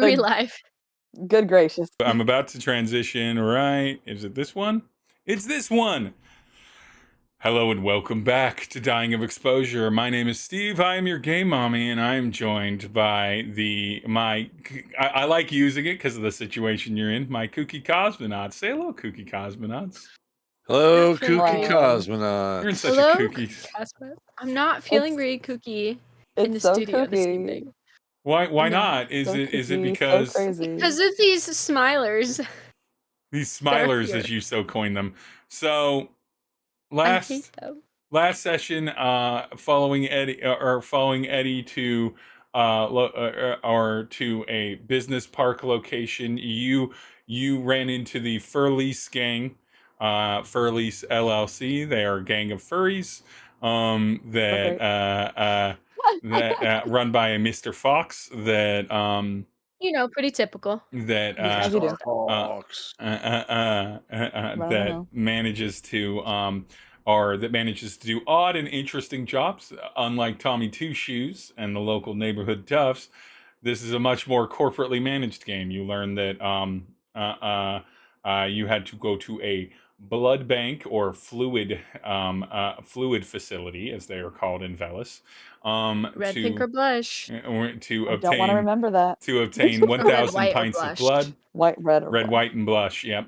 we Good, live? good gracious. I'm about to transition, right? Is it this one? It's this one! Hello and welcome back to Dying of Exposure. My name is Steve, I am your game mommy, and I am joined by I like using it because of the situation you're in, my kooky cosmonauts. Say hello, kooky cosmonauts. Hello, Not feeling kooky great. cosmonauts. You're in such Hello, a kooky... Casper. I'm not feeling It's- very kooky in the It's so studio this kooky. evening. Why No. not? Is So it kooky, because... so crazy? Because of these smilers. These smilers, here. as you so coined them. So, I hate them. last session, following Eddie to or to a business park location, you ran into the Furlease gang, Furlease LLC. They are a gang of furries that run by a Mr. Fox that You know, pretty typical. that As you do. Fox. that manages to do odd and interesting jobs. Unlike Tommy Two Shoes and the local neighborhood toughs, this is a much more corporately managed game. You learn that you had to go to a blood bank or fluid facility, as they are called in Velis. Red, pink, or blush. I don't want to remember that. To obtain Red, 1,000 white, or pints of blushed. blood. White, red, or Red, black. white, and blush. Yep.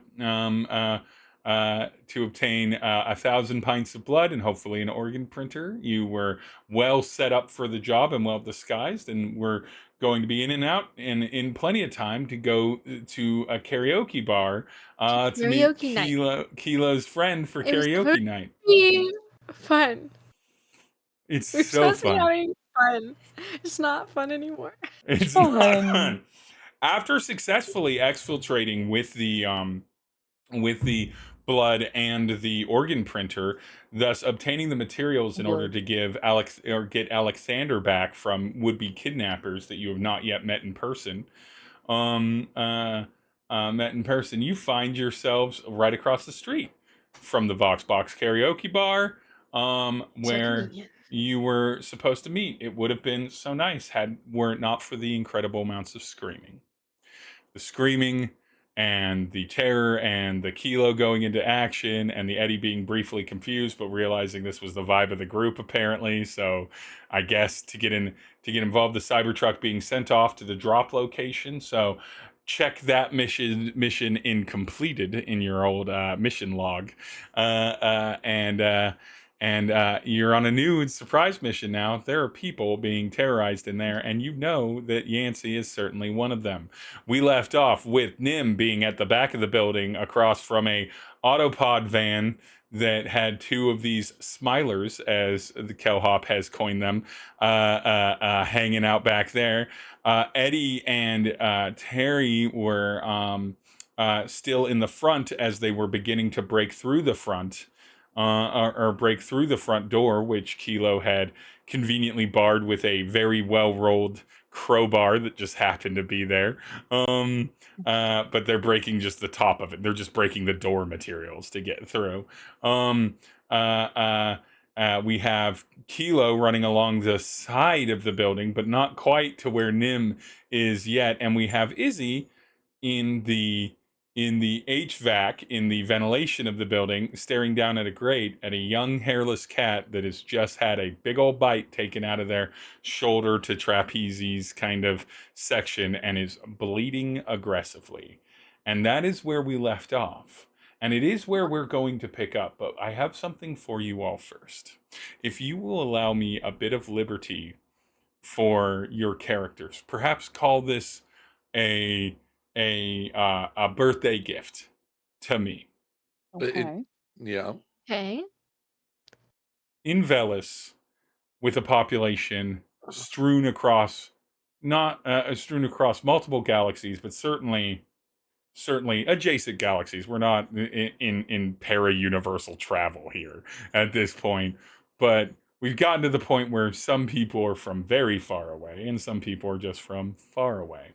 To obtain 1,000 pints of blood and hopefully an organ printer. You were well set up for the job and well disguised, and were going to be in and out and in plenty of time to go to a karaoke bar to meet Karaoke night. Kilo's friend for It was karaoke night. Fun. It's We're so supposed to be fun. having fun. It's not fun anymore. It's So not fun. fun. After successfully exfiltrating with the blood and the organ printer, thus obtaining the materials in order to give get Alexander back from would-be kidnappers that you have not yet met in person. You find yourselves right across the street from the Voxbox karaoke bar, where you were supposed to meet. It would have been so nice were it not for the incredible amounts of screaming. The screaming and the terror and the Kilo going into action and the Eddie being briefly confused but realizing this was the vibe of the group apparently. So I guess to get involved, the Cybertruck being sent off to the drop location. So check that mission in completed in your old mission log. And you're on a new surprise mission now. There are people being terrorized in there, and you know that Yancey is certainly one of them. We left off with Nim being at the back of the building across from a autopod van that had two of these smilers, as the Kelhop has coined them, hanging out back there. Eddie and Tery were still in the front as they were beginning to break through the front. Or break through the front door, which Kilo had conveniently barred with a very well-rolled crowbar that just happened to be there. But they're breaking just the top of it. They're just breaking the door materials to get through. We have Kilo running along the side of the building, but not quite to where Nim is yet. And we have Izzy in the HVAC, in the ventilation of the building, staring down at a grate at a young hairless cat that has just had a big old bite taken out of their shoulder to trapezies kind of section and is bleeding aggressively. And that is where we left off. And it is where we're going to pick up, but I have something for you all first. If you will allow me a bit of liberty for your characters, perhaps call this a birthday gift to me. Okay. Yeah. Okay. In Velis, with a population strewn across multiple galaxies, but certainly adjacent galaxies. We're not in para-universal travel here at this point, but we've gotten to the point where some people are from very far away and some people are just from far away.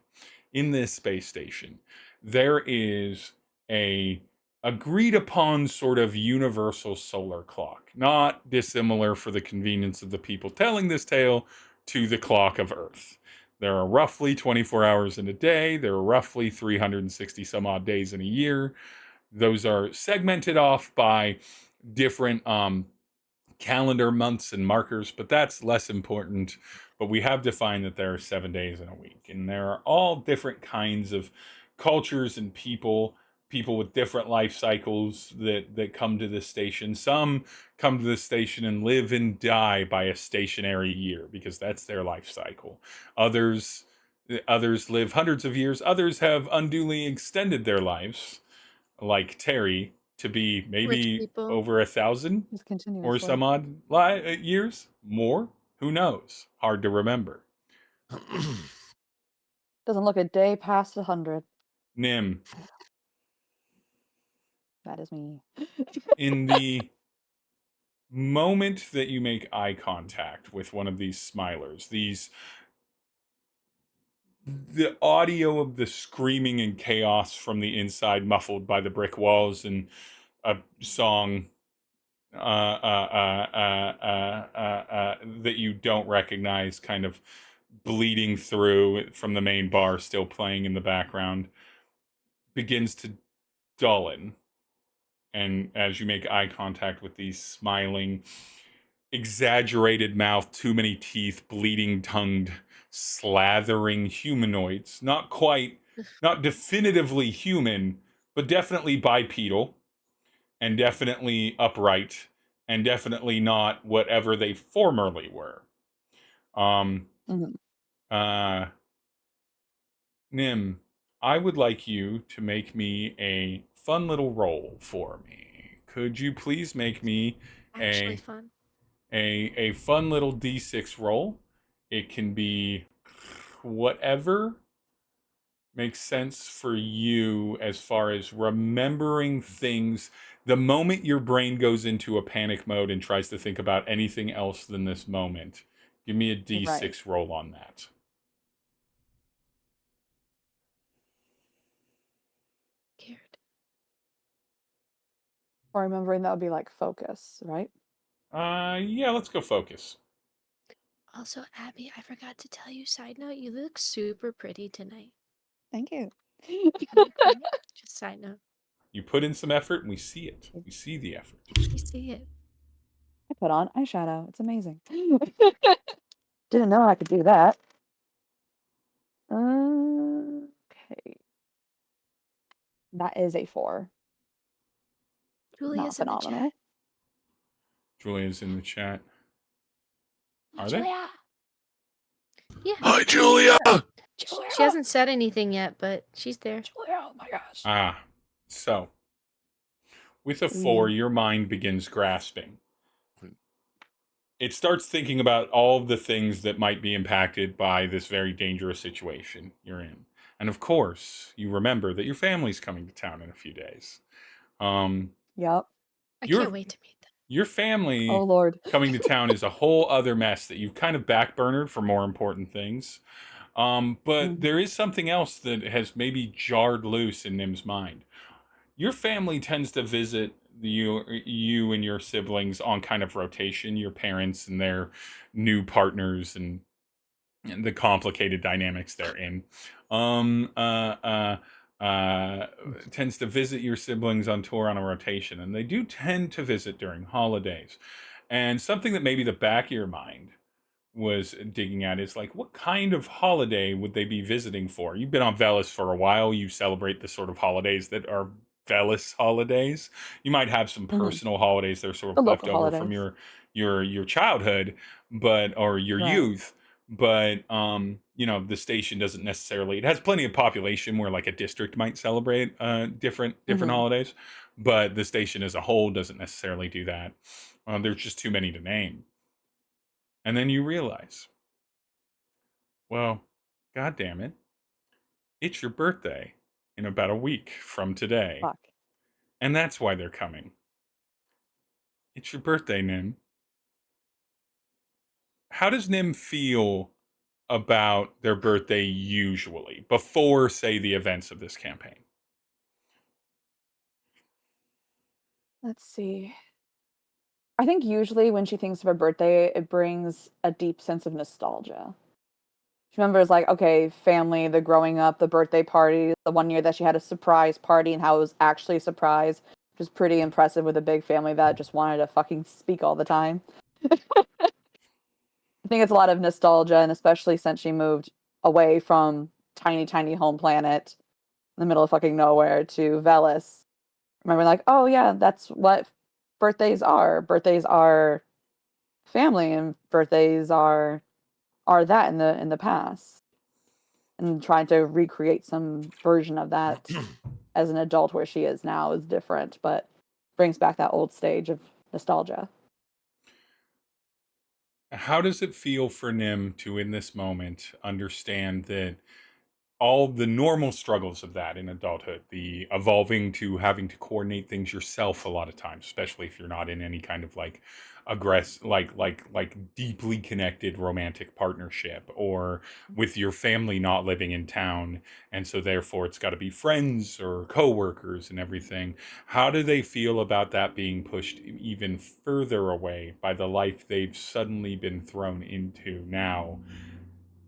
In this space station, there is a agreed upon sort of universal solar clock, not dissimilar for the convenience of the people telling this tale to the clock of Earth. There are roughly 24 hours in a day. There are roughly 360 some odd days in a year. Those are segmented off by different calendar months and markers, but that's less important. But we have defined that there are 7 days in a week, and there are all different kinds of cultures and people with different life cycles that come to this station. Some come to this station and live and die by a stationary year because that's their life cycle. Others live hundreds of years. Others have unduly extended their lives, like Tery, to be Rich maybe people. over 1,000 Just or continuously. some odd years more. Who knows? Hard to remember. Doesn't look a day past 100. Nim, That is me. in the moment that you make eye contact with one of these smilers, the audio of the screaming and chaos from the inside, muffled by the brick walls and a song that you don't recognize, kind of bleeding through from the main bar, still playing in the background, begins to dullen. And as you make eye contact with these smiling, exaggerated mouth, too many teeth, bleeding tongued, slathering humanoids, not definitively human, but definitely bipedal and definitely upright and definitely not whatever they formerly were. Mhm. Nim, I would like you to make me a fun little roll for me. Could you please make me Actually a fun. a fun little D6 roll? It can be whatever makes sense for you as far as remembering things. The moment your brain goes into a panic mode and tries to think about anything else than this moment, give me a Right. D6 roll on that. Scared. Or remembering that would be like focus, right? Yeah, let's go focus. Also, Abby, I forgot to tell you, side note, you look super pretty tonight. Thank you. Just side note. You put in some effort and we see it. We see the effort. You see it. I put on eyeshadow. It's amazing. Didn't know I could do that. Okay. That is a 4. Julia's Not in the chat. phenomenal. Julia's in the chat. Are Julia. Yeah. Hi, Julia. She hasn't said anything yet, but she's there. Julia, oh my gosh. So with a 4, your mind begins grasping. It starts thinking about all the things that might be impacted by this very dangerous situation you're in. And of course, you remember that your family's coming to town in a few days. Yep. I Your can't wait to meet them. your family Oh Lord. coming to town is a whole other mess that you've kind of backburnered for more important things. But there is something else that has maybe jarred loose in Nim's mind. Your family tends to visit you and your siblings on kind of rotation, your parents and their new partners and the complicated dynamics they're in. Um, uh, uh, Tends to visit your siblings on tour on a rotation, and they do tend to visit during holidays. And something that maybe the back of your mind was digging at is like, what kind of holiday would they be visiting for? You've been on Velis for a while. You celebrate the sort of holidays that are Velis holidays. You might have some personal holidays that are sort The of left local over from holidays. your childhood, or your Right. youth. But the station doesn't necessarily. It has plenty of population where like a district might celebrate different holidays, but the station as a whole doesn't necessarily do that. There's just too many to name. And then you realize, well, God damn it, it's your birthday in about a week from today. Fuck. And that's why they're coming. It's your birthday, Nim. How does Nim feel about their birthday usually, before, say, the events of this campaign? Let's see. I think usually when she thinks of her birthday, it brings a deep sense of nostalgia. She remembers, like, okay, family, the growing up, the birthday party, the one year that she had a surprise party and how it was actually a surprise, which is pretty impressive with a big family that just wanted to fucking speak all the time. I think it's a lot of nostalgia, and especially since she moved away from tiny, tiny home planet in the middle of fucking nowhere to Velis. Remember, like, oh yeah, that's what birthdays are. Birthdays are family, and birthdays are that in the past, and trying to recreate some version of that as an adult where she is now is different, but brings back that old stage of nostalgia. How does it feel for Nim to, in this moment, understand that all the normal struggles of that in adulthood, the evolving to having to coordinate things yourself a lot of times, especially if you're not in any kind of like like deeply connected romantic partnership, or with your family not living in town, and so therefore it's got to be friends or coworkers and everything. How do they feel about that being pushed even further away by the life they've suddenly been thrown into now,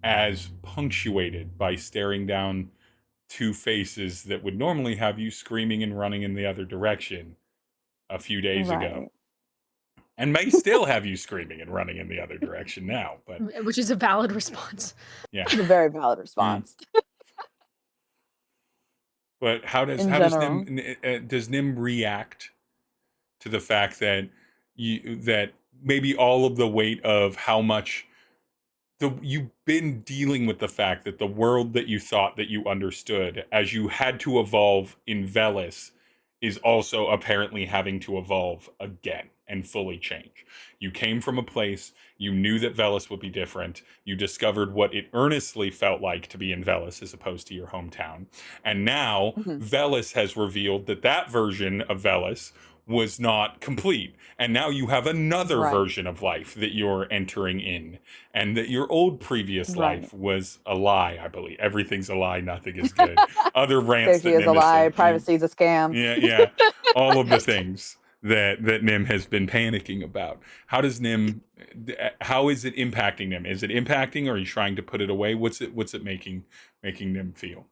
as punctuated by staring down two faces that would normally have you screaming and running in the other direction a few days ago, Right. and may still have you screaming and running in the other direction now, but Which is a valid response. yeah. It's a very valid response. But how does In how does general. Nim react to the fact that that maybe all of the weight of how much you've been dealing with the fact that the world that you thought that you understood as you had to evolve in Velis is also apparently having to evolve again and fully change. You came from a place, you knew that Velis would be different, you discovered what it earnestly felt like to be in Velis as opposed to your hometown, and now Mhm. Velis has revealed that that version of Velis was not complete, and now you have another Right. version of life that you're entering in, and that your old previous Right. life was a lie. I believe everything's a lie, nothing is good. Other rants Safety that is a Nim has lie, said, privacy is a scam. yeah, all of the things that Nim has been panicking about. How does Nim? How is it impacting Nim? Is it impacting, or are you trying to put it away? What's it making Nim feel?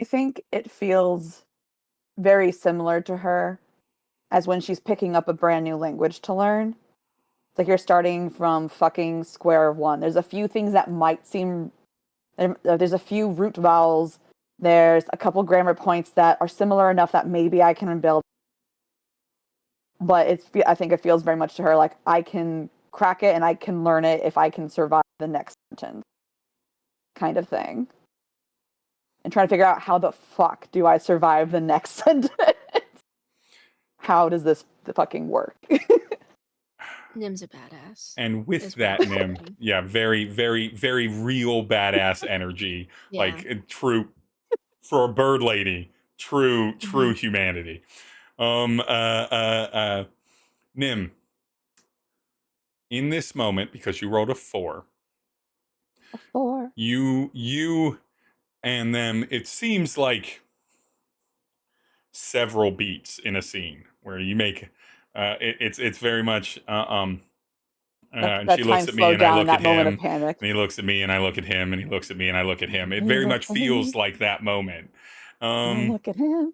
I think it feels very similar to her as when she's picking up a brand new language to learn. It's like you're starting from fucking square one. There's a few things that might seem there's a few root vowels. There's a couple grammar points that are similar enough that maybe I can build. But I think it feels very much to her like I can crack it and I can learn it if I can survive the next sentence, kind of thing. And trying to figure out how the fuck do I survive the next sentence? How does this fucking work? Nim's a badass. And with is that, what Nim, I'm yeah, very, very, very real badass energy, Yeah. like true for a bird lady, true humanity. Nim, in this moment, because you rolled a 4, A 4. you and them, it seems like several beats in a scene where you make it's very much and That she looks time at me slowed and I down in look at that moment of him, panic. and he looks at me and I look at him, and he looks at me and I look at him. It He very looks much at feels me. like that moment. I look at him.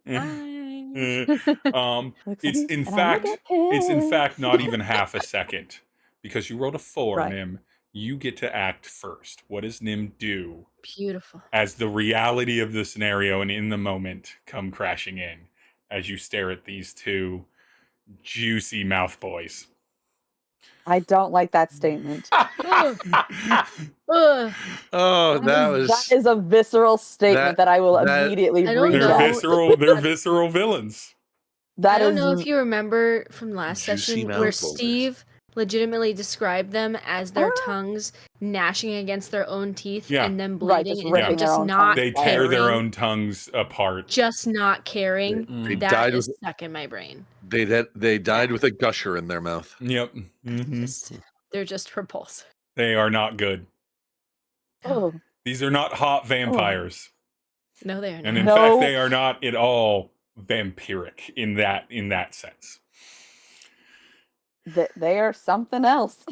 Looks at It's me, in and I look fact at him. not even half a second, because you rolled a 4, Right. Nim. You get to act first. What does Nim do Beautiful. as the reality of the scenario and in the moment come crashing in as you stare at these two juicy mouth boys? I don't like that statement. Ugh. Oh, That is a visceral statement that I will immediately I don't reject. know. They're visceral villains. I don't know if you remember from last Juicy session where mouth boulders. Steve legitimately described them as their tongues gnashing against their own teeth Yeah. and then Right, bleeding just and ripping them their just own not They tongues tear their caring. own tongues apart. Just not caring. They That died is with stuck in my brain. they died with a gusher in their mouth. Yep. They're just repulsive. They are not good. Oh. These are not hot vampires. No, they are And not. in No. fact, they are not at all vampiric in that sense. They are something else.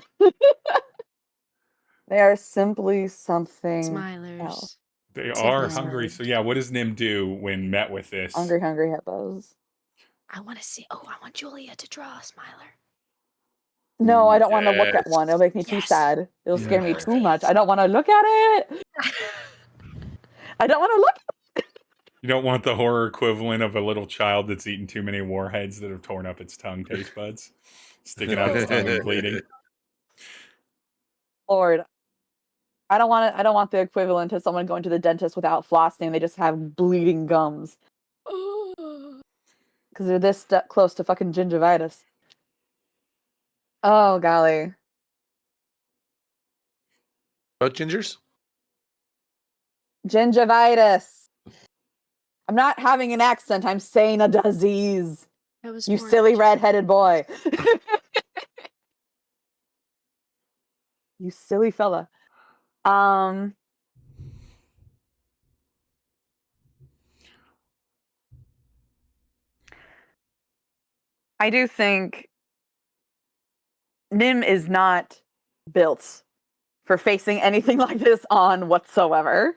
They are simply something else. Smilers. They Simply are hungry. smilers. So yeah, what does Nim do when met with this? Hungry hippos. I want to see. Oh, I want Julia to draw a smiler. No, I don't want to look at one. It'll make me too Yes. sad. It'll scare me Yes. too much. I don't want to look at it. I don't want to look at it. You don't want the horror equivalent of a little child that's eaten too many warheads that have torn up its tongue taste buds, sticking out its tongue and bleeding. Lord, I don't want the equivalent of someone going to the dentist without flossing. They just have bleeding gums because they're this close to fucking gingivitis. Oh golly. About gingers? Gingivitis. I'm not having an accent. I'm saying a disease. That was You more silly accurate. red-headed boy. You silly fella. I do think Nim is not built for facing anything like this on whatsoever.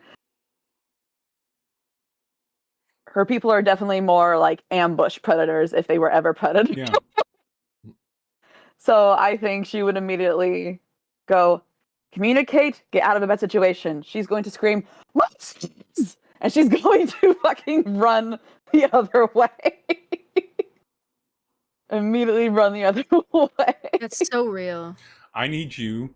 Her people are definitely more like ambush predators if they were ever predators. Yeah. So I think she would immediately go, communicate, get out of a bad situation. She's going to scream, monsters! And she's going to fucking run the other way. Immediately run the other way. That's so real. I need you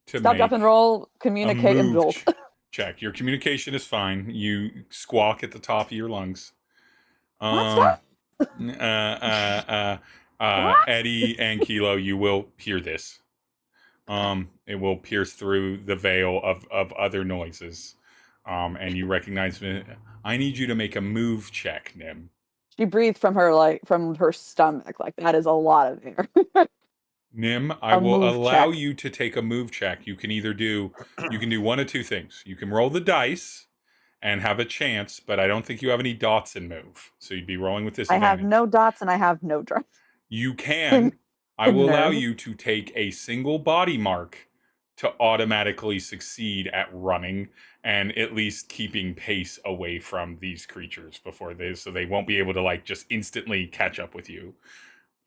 to Stop, make drop, and roll, a communicate, and move jolt. check. Your communication is fine. You squawk at the top of your lungs. What? Eddie and Kilo, you will hear this. It will pierce through the veil of other noises. And you recognize it. I need you to make a move check, Nim. She breathed from her stomach. Like that is a lot of air. Nim, I A will move allow check. you to take a move check. You can do one of two things. You can roll the dice and have a chance, but I don't think you have any dots in move. So you'd be rolling with I disadvantage. have no dots and I have no drive. You can. I will allow Nerve. you to take a single body mark to automatically succeed at running and at least keeping pace away from these creatures before so they won't be able to like just instantly catch up with you.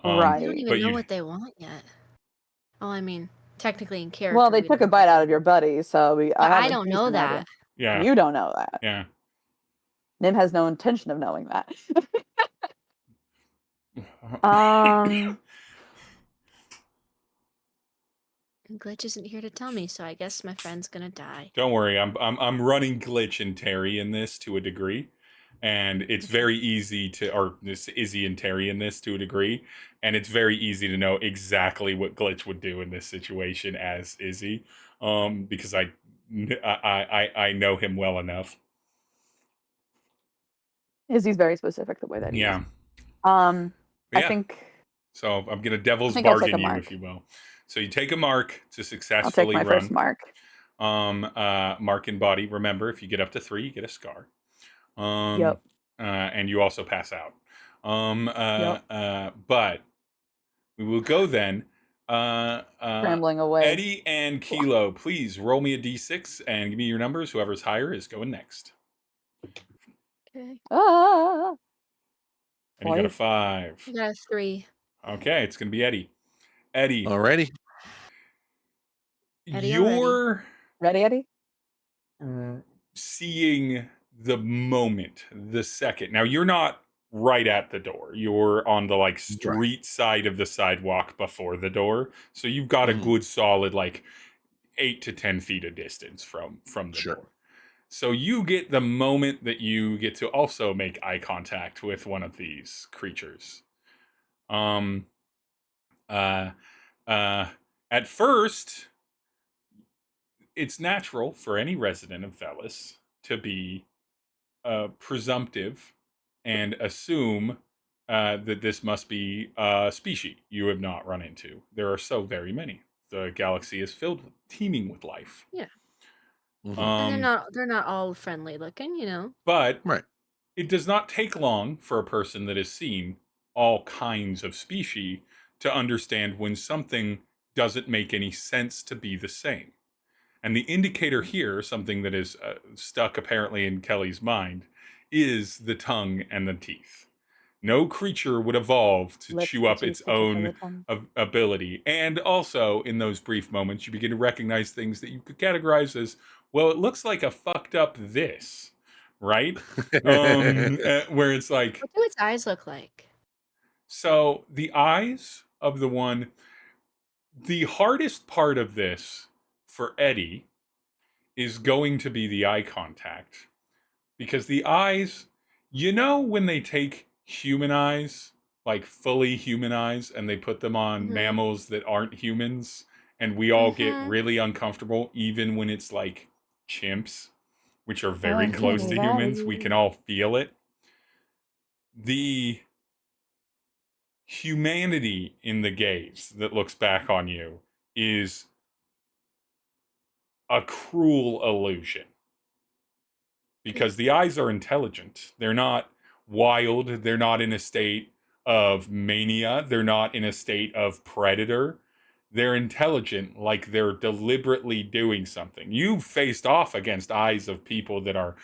Right. We don't even but know you- what they want yet. Well, I mean, technically in character. Well, they we took know a bite what out they of your want. buddy, so But I have a don't know decent idea. that. Yeah. You don't know that. Yeah. Nim has no intention of knowing that. Um, And Glitch isn't here to tell me, so I guess my friend's gonna die. Don't worry, I'm running Glitch and Tery in this to a degree, and it's very easy or this Izzy and Tery in this to a degree, and it's very easy to know exactly what Glitch would do in this situation as Izzy, because I know him well enough. Izzy's very specific the way that he Yeah. is. Yeah. I think So I'm gonna devil's think I'll take bargain a you, mark. if you will. So you take a mark to I'll take successfully my run. first mark. Mark and body. Remember, if you get up to 3, you get a scar. Yep. And you also pass out. Yep. But we will go then. Scrambling away. Eddie and Kilo, please roll me a d6 and give me your numbers. Whoever's higher is going next. Okay. Ah, And you got a 5. 5. I got a 3. Okay, it's going to be Eddie. Eddie, Alrighty. Eddie you're Ready, Eddie? seeing the moment, the second. Now, you're not right at the door. You're on the like street side of the sidewalk before the door. So you've got a good solid like 8 to 10 feet of distance from the door. So you get the moment that you get to also make eye contact with one of these creatures. At first, it's natural for any resident of Velis to be presumptive and assume that this must be a species you have not run into. There are so very many. The galaxy is teeming with life. Yeah. Mhm. And they're not all friendly looking, you know. But Right. it does not take long for a person that has seen all kinds of species to understand when something doesn't make any sense to be the same. And the indicator here, something that is stuck apparently in Kelly's mind, is the tongue and the teeth. No creature would evolve to Lips, chew the up teeth, its the tip of the own tongue. ability. And also, in those brief moments, you begin to recognize things that you could categorize as, well, it looks like a fucked up this, right? Where it's like, What do its eyes look like? so the eyes of the hardest part of this for Eddie is going to be the eye contact. Because the eyes, when they take human eyes, like fully human eyes, and they put them on Mhm. mammals that aren't humans, and we all get Mhm. really uncomfortable, even when it's like chimps, which are very Oh, close to humans, we can all feel it. The humanity in the gaze that looks back on you is a cruel illusion. Because the eyes are intelligent. They're not wild. They're not in a state of mania. They're not in a state of predator. They're intelligent, like they're deliberately doing something. You've faced off against eyes of people that are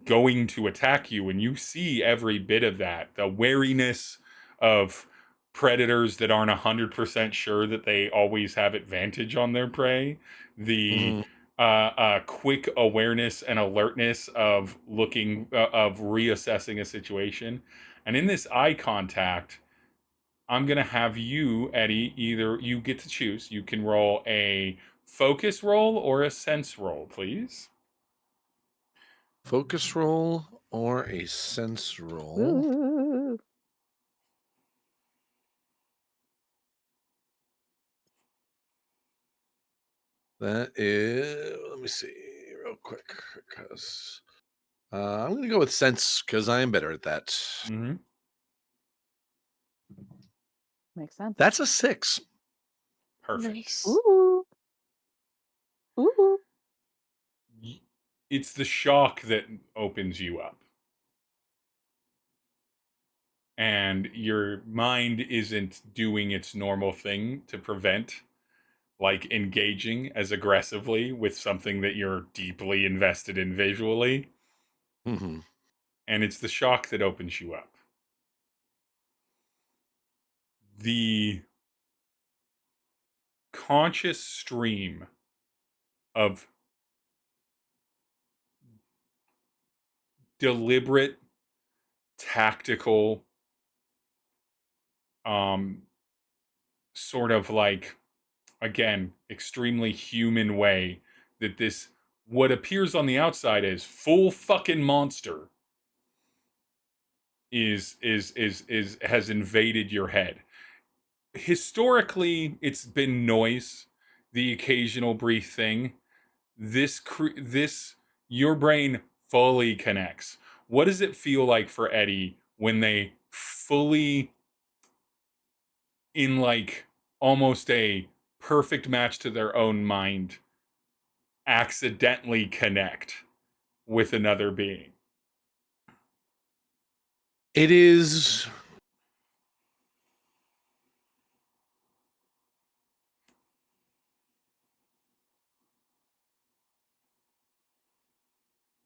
going to attack you, and you see every bit of that. The wariness of predators that aren't 100% sure that they always have advantage on their prey. The Mhm. quick awareness and alertness of of reassessing a situation. And in this eye contact, I'm going to have you, Eddie, either you get to choose. You can roll a focus roll or a sense roll, please. Focus roll or a sense roll. Ooh. That is, let me see real quick, because I'm going to go with sense because I am better at that. Mm-hmm. Makes sense. That's a 6. Perfect. Nice. Ooh. Ooh. It's the shock that opens you up. And your mind isn't doing its normal thing to prevent, like, engaging as aggressively with something that you're deeply invested in visually. Mm-hmm. And it's the shock that opens you up. The conscious stream of deliberate, tactical, sort of like, again, extremely human way that this, what appears on the outside as full fucking monster, is has invaded your head. Historically, it's been noise, the occasional brief thing. This your brain fully connects. What does it feel like for Eddie when they fully, in like almost a perfect match to their own mind, accidentally connect with another being? It is.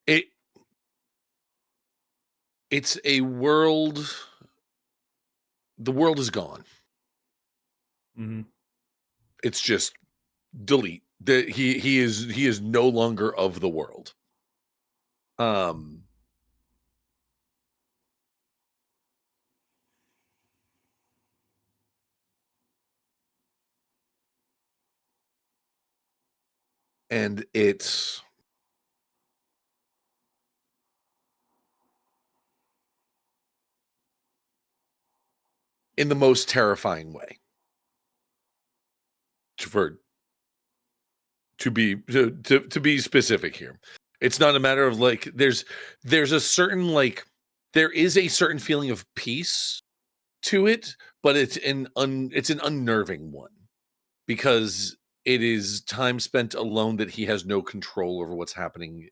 It. It's a world. The world is gone. Mm-hmm. It's just delete. He is no longer of the world. And it's in the most terrifying way. To be specific here, it's not a matter of like there's a certain like there is a certain feeling of peace to it, but it's an unnerving one because it is time spent alone that he has no control over what's happening.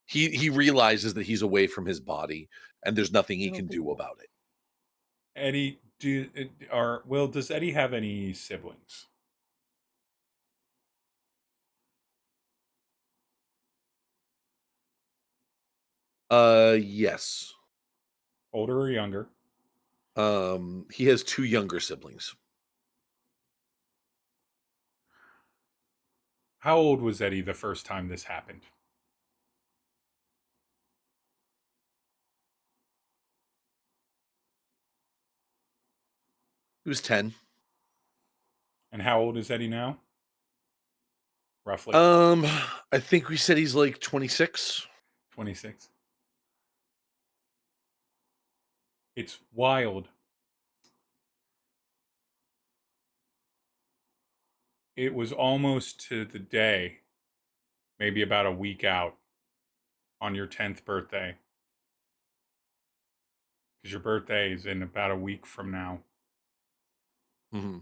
He realizes that he's away from his body, and there's nothing he can do about it. Eddie, does Eddie have any siblings? Yes. Older or younger? He has 2 younger siblings. How old was Eddie the first time this happened? He was 10. And how old is Eddie now? Roughly I think we said he's like 26. 26. It's wild. It was almost to the day, maybe about a week out, on your 10th birthday. Because your birthday is in about a week from now. Mm-hmm.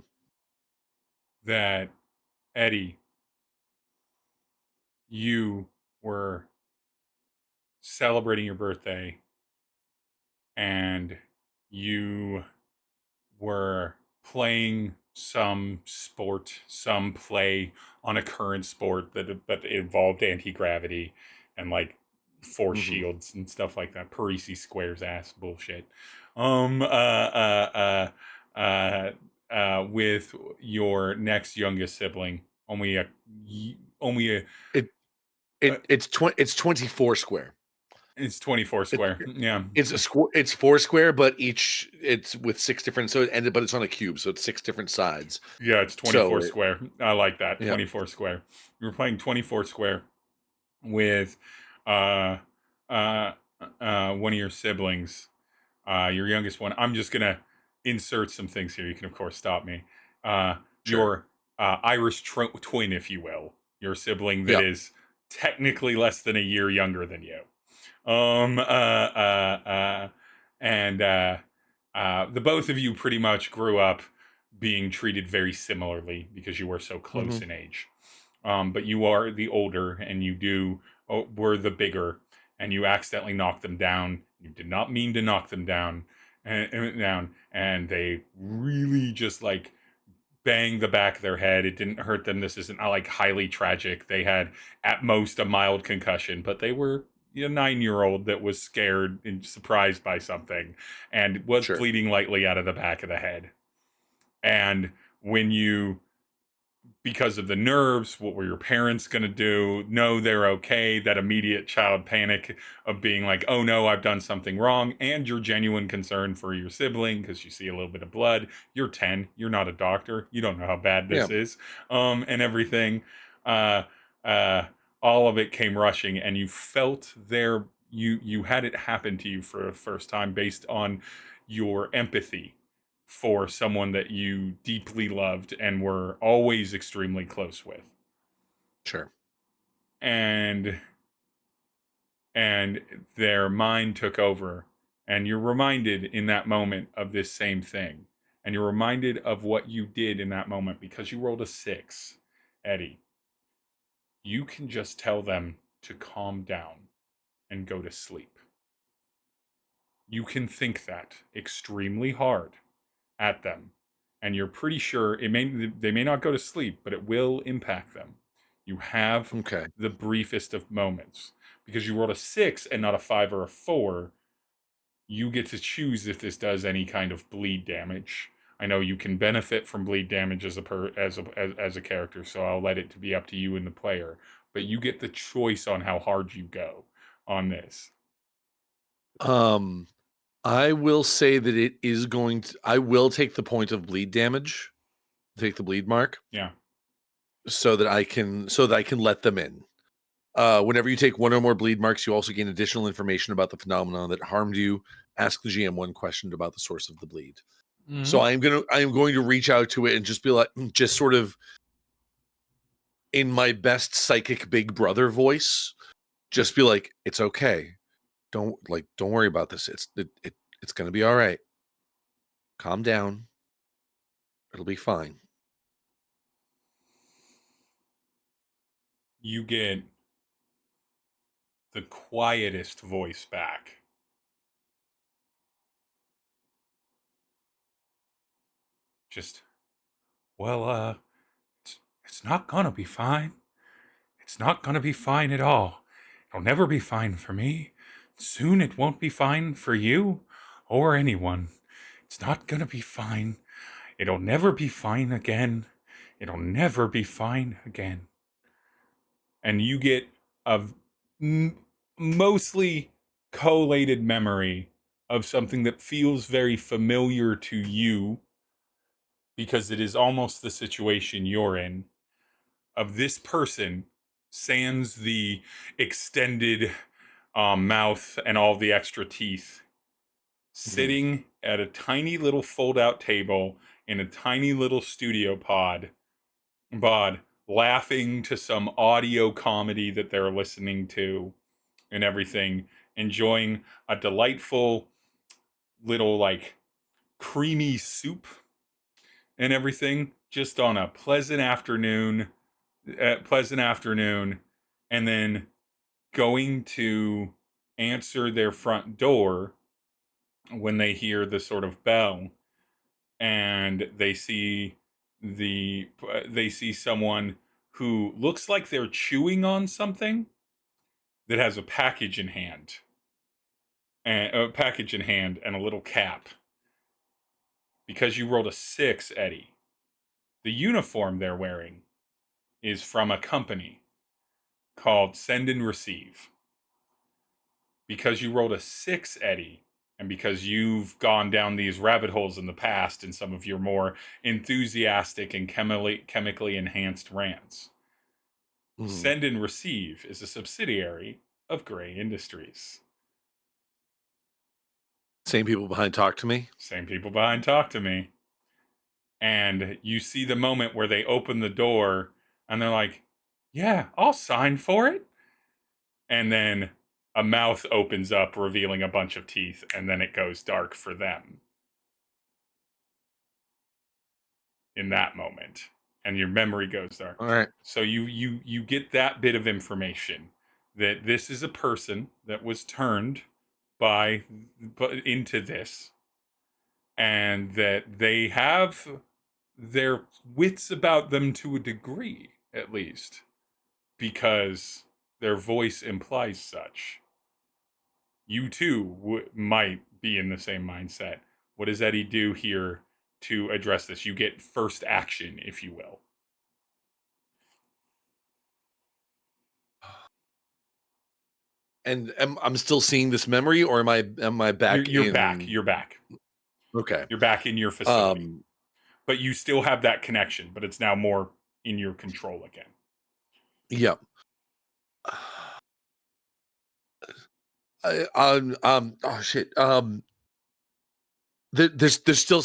That Eddie, you were celebrating your birthday and you were playing some sport, some play on a current sport that involved anti-gravity and like force Mm-hmm. shields and stuff like that. Parisi squares ass bullshit. With your next youngest sibling, only a It's 24 square. it's 24 square. Yeah. It's 4 square, but it's with 6 different, but it's on a cube, so it's 6 different sides. Yeah, it's 24 So square. I like that. Yeah. 24 square. You were playing 24 square with uh one of your siblings, your youngest one. I'm just gonna insert some things here. You can of course stop me. Sure. Your Irish twin, if you will, your sibling that Yep. is technically less than a year younger than you. The both of you pretty much grew up being treated very similarly because you were so close Mhm. in age. But you are the older, and were the bigger, and you accidentally knocked them down. You did not mean to knock them down, and they really just like banged the back of their head. It didn't hurt them. This isn't like highly tragic. They had at most a mild concussion, but they were a 9-year-old that was scared and surprised by something and was Sure. bleeding lightly out of the back of the head. And when you, because of the nerves, what were your parents going to do? No, they're okay. That immediate child panic of being like, oh no, I've done something wrong. And your genuine concern for your sibling because you see a little bit of blood. You're 10. You're not a doctor. You don't know how bad this is. And everything. Uh, uh, all of it came rushing, and you felt you had it happen to you for the first time based on your empathy for someone that you deeply loved and were always extremely close with. Sure. And their mind took over, and you're reminded in that moment of this same thing. And you're reminded of what you did in that moment because you rolled a 6, Eddie. You can just tell them to calm down and go to sleep. You can think that extremely hard at them, and you're pretty sure they may not go to sleep, but it will impact them. You have Okay. the briefest of moments because you rolled a 6 and not a 5 or a 4. You get to choose if this does any kind of bleed damage. I know you can benefit from bleed damage as a character, so I'll let it to be up to you and the player. But you get the choice on how hard you go on this. I will say that it is going to. I will take the point of bleed damage, take the bleed mark, Yeah. so that I can let them in. Whenever you take one or more bleed marks, you also gain additional information about the phenomenon that harmed you. Ask the GM one question about the source of the bleed. Mm-hmm. So I am going to reach out to it and just be like, just sort of in my best psychic big brother voice, just be like, it's okay. Don't worry about this. It's going to be all right. Calm down. It'll be fine. you get the quietest voice back. Just, well, it's not gonna be fine. It's not gonna be fine at all. It'll never be fine for me. Soon it won't be fine for you or anyone. It's not gonna be fine. It'll never be fine again. It'll never be fine again. And you get a mostly collated memory of something that feels very familiar to you because it is almost the situation you're in, of this person sans the extended mouth and all the extra teeth sitting at a tiny little fold-out table in a tiny little studio pod laughing to some audio comedy that they're listening to and everything, enjoying a delightful little like creamy soup and everything, just on a pleasant afternoon, and then going to answer their front door when they hear the sort of bell, and they see someone who looks like they're chewing on something that has a package in hand, and a little cap. Because you rolled a 6, Eddie, the uniform they're wearing is from a company called Send and Receive. Because you rolled a 6, Eddie, and because you've gone down these rabbit holes in the past in some of your more enthusiastic and chemically enhanced rants, Send and Receive is a subsidiary of Gray Industries. Same people behind Talk to Me? Same people behind Talk to Me. And you see the moment where they open the door and they're like, yeah, I'll sign for it. And then a mouth opens up, revealing a bunch of teeth, and then it goes dark for them in that moment. And your memory goes dark. All right. So you get that bit of information, that this is a person that was turned into this, and that they have their wits about them to a degree, at least, because their voice implies such. You too might be in the same mindset. What does Eddie do here to address this? You get first action, if you will. And I'm still seeing this memory, or am I back? You're back. You're back. Okay. You're back in your facility. But you still have that connection, but it's now more in your control again. Yep. Oh shit. There's still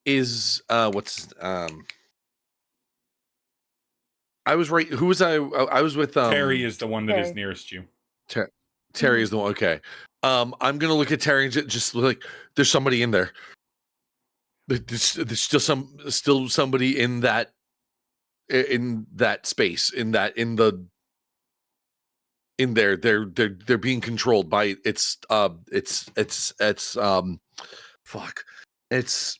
is what's I was right. Who was I? I was with Tery is the one that is Tery. nearest you. Tery is the one. Okay. I'm gonna look at Tery and just like there's somebody in there. There's still somebody in that space, in there. They're being controlled by it's fuck. It's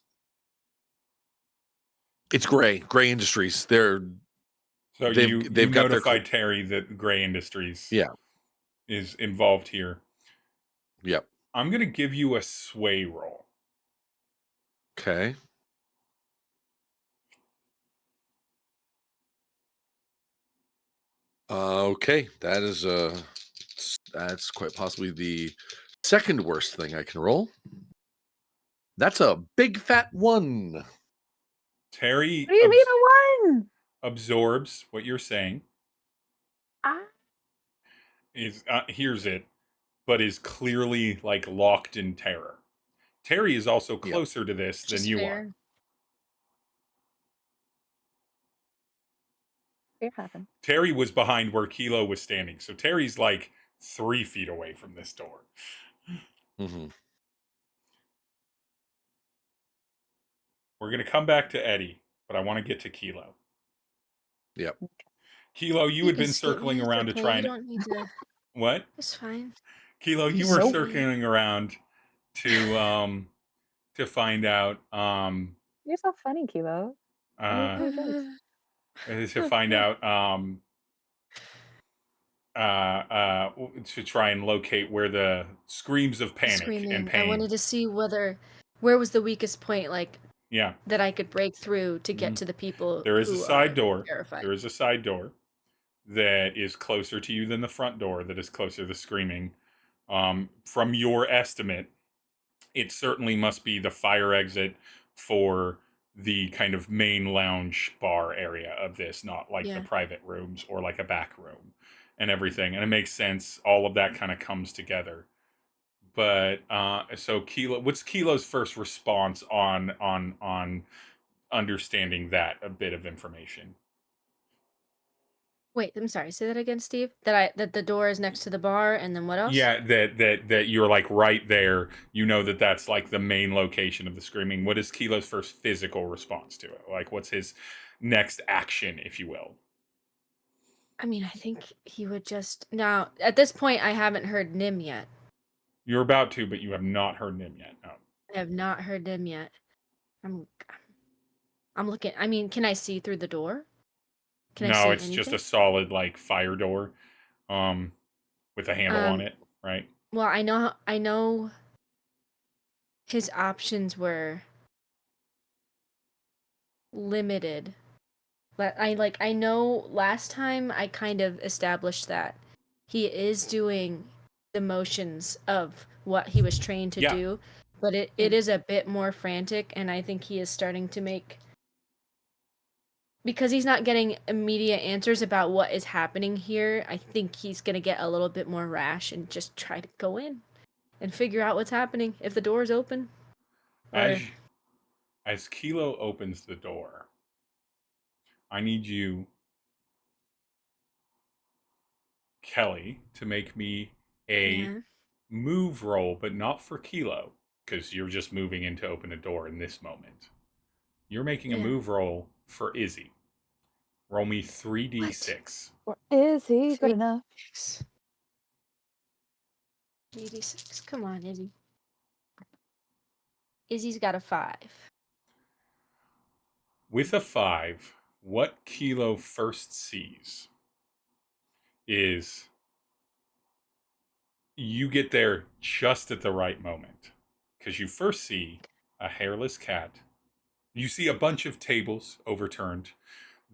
Gray Industries. So they've got notified Tery that Gray Industries is involved here. Yep. I'm gonna give you a sway roll. Okay. Okay, that's quite possibly the second worst thing I can roll. That's a big fat 1. Tery What do you mean a 1? absorbs what you're saying. Ah. Hears it, but is clearly like locked in terror. Tery is also closer to this than you are. It happened. Tery was behind where Kilo was standing, so Tery's like 3 feet away from this door. Mm-hmm. We're going to come back to Eddie, but I want to get to Kilo. Yep. Kilo, you You had can been skip me. circling It's around to okay. try You and... don't need to. What? It's fine. Kilo, you Just were skip me. circling around to find out You're so funny, Kilo. uh Your jokes. to find out to try and locate where the screams of panic and Screaming. I pain. wanted to see where was the weakest point, like Yeah. that I could break through to get Mhm. to the people There is a who side are door. terrified. There is a side door that is closer to you than the front door that is closer to the screaming. From your estimate, it certainly must be the fire exit for the kind of main lounge bar area of this, not like the Yeah. private rooms or like a back room and everything. And it makes sense. All of that kind of comes together. But so Kilo, what's Kilo's first response on understanding that a bit of information? Wait, I'm sorry. Say that again, Steve. That the door is next to the bar, and then what else? Yeah, that you're like right there. You know that that's like the main location of the screaming. What is Kilo's first physical response to it? Like, what's his next action, if you will? I mean, I think he would just now. At this point, I haven't heard Nim yet. You're about to, but you have not heard him yet. No. I have not heard Nim yet. I'm looking. I mean, can I see through the door? Can I No, see it's just anything? a solid like fire door, with a handle on Um. it, right? Well, I know his options were limited. But I know last time I kind of established that he is doing the motions of what he was trained to Yeah. do, but it is a bit more frantic, and I think he is starting to make, because he's not getting immediate answers about what is happening here. I think he's gonna get a little bit more rash and just try to go in and figure out what's happening if the door's open. Or As Kilo opens the door, I need you, Kelly, to make me a yeah, move roll, but not for Kilo, because you're just moving in to open a door in this moment. You're making a yeah. move roll for Izzy. Roll me 3d6. Or is he good 3 enough? 86. Come on, Izzy. Izzy's got a 5. With a 5, what Kilo first sees is you get there just at the right moment. Because you first see a hairless cat. You see a bunch of tables overturned.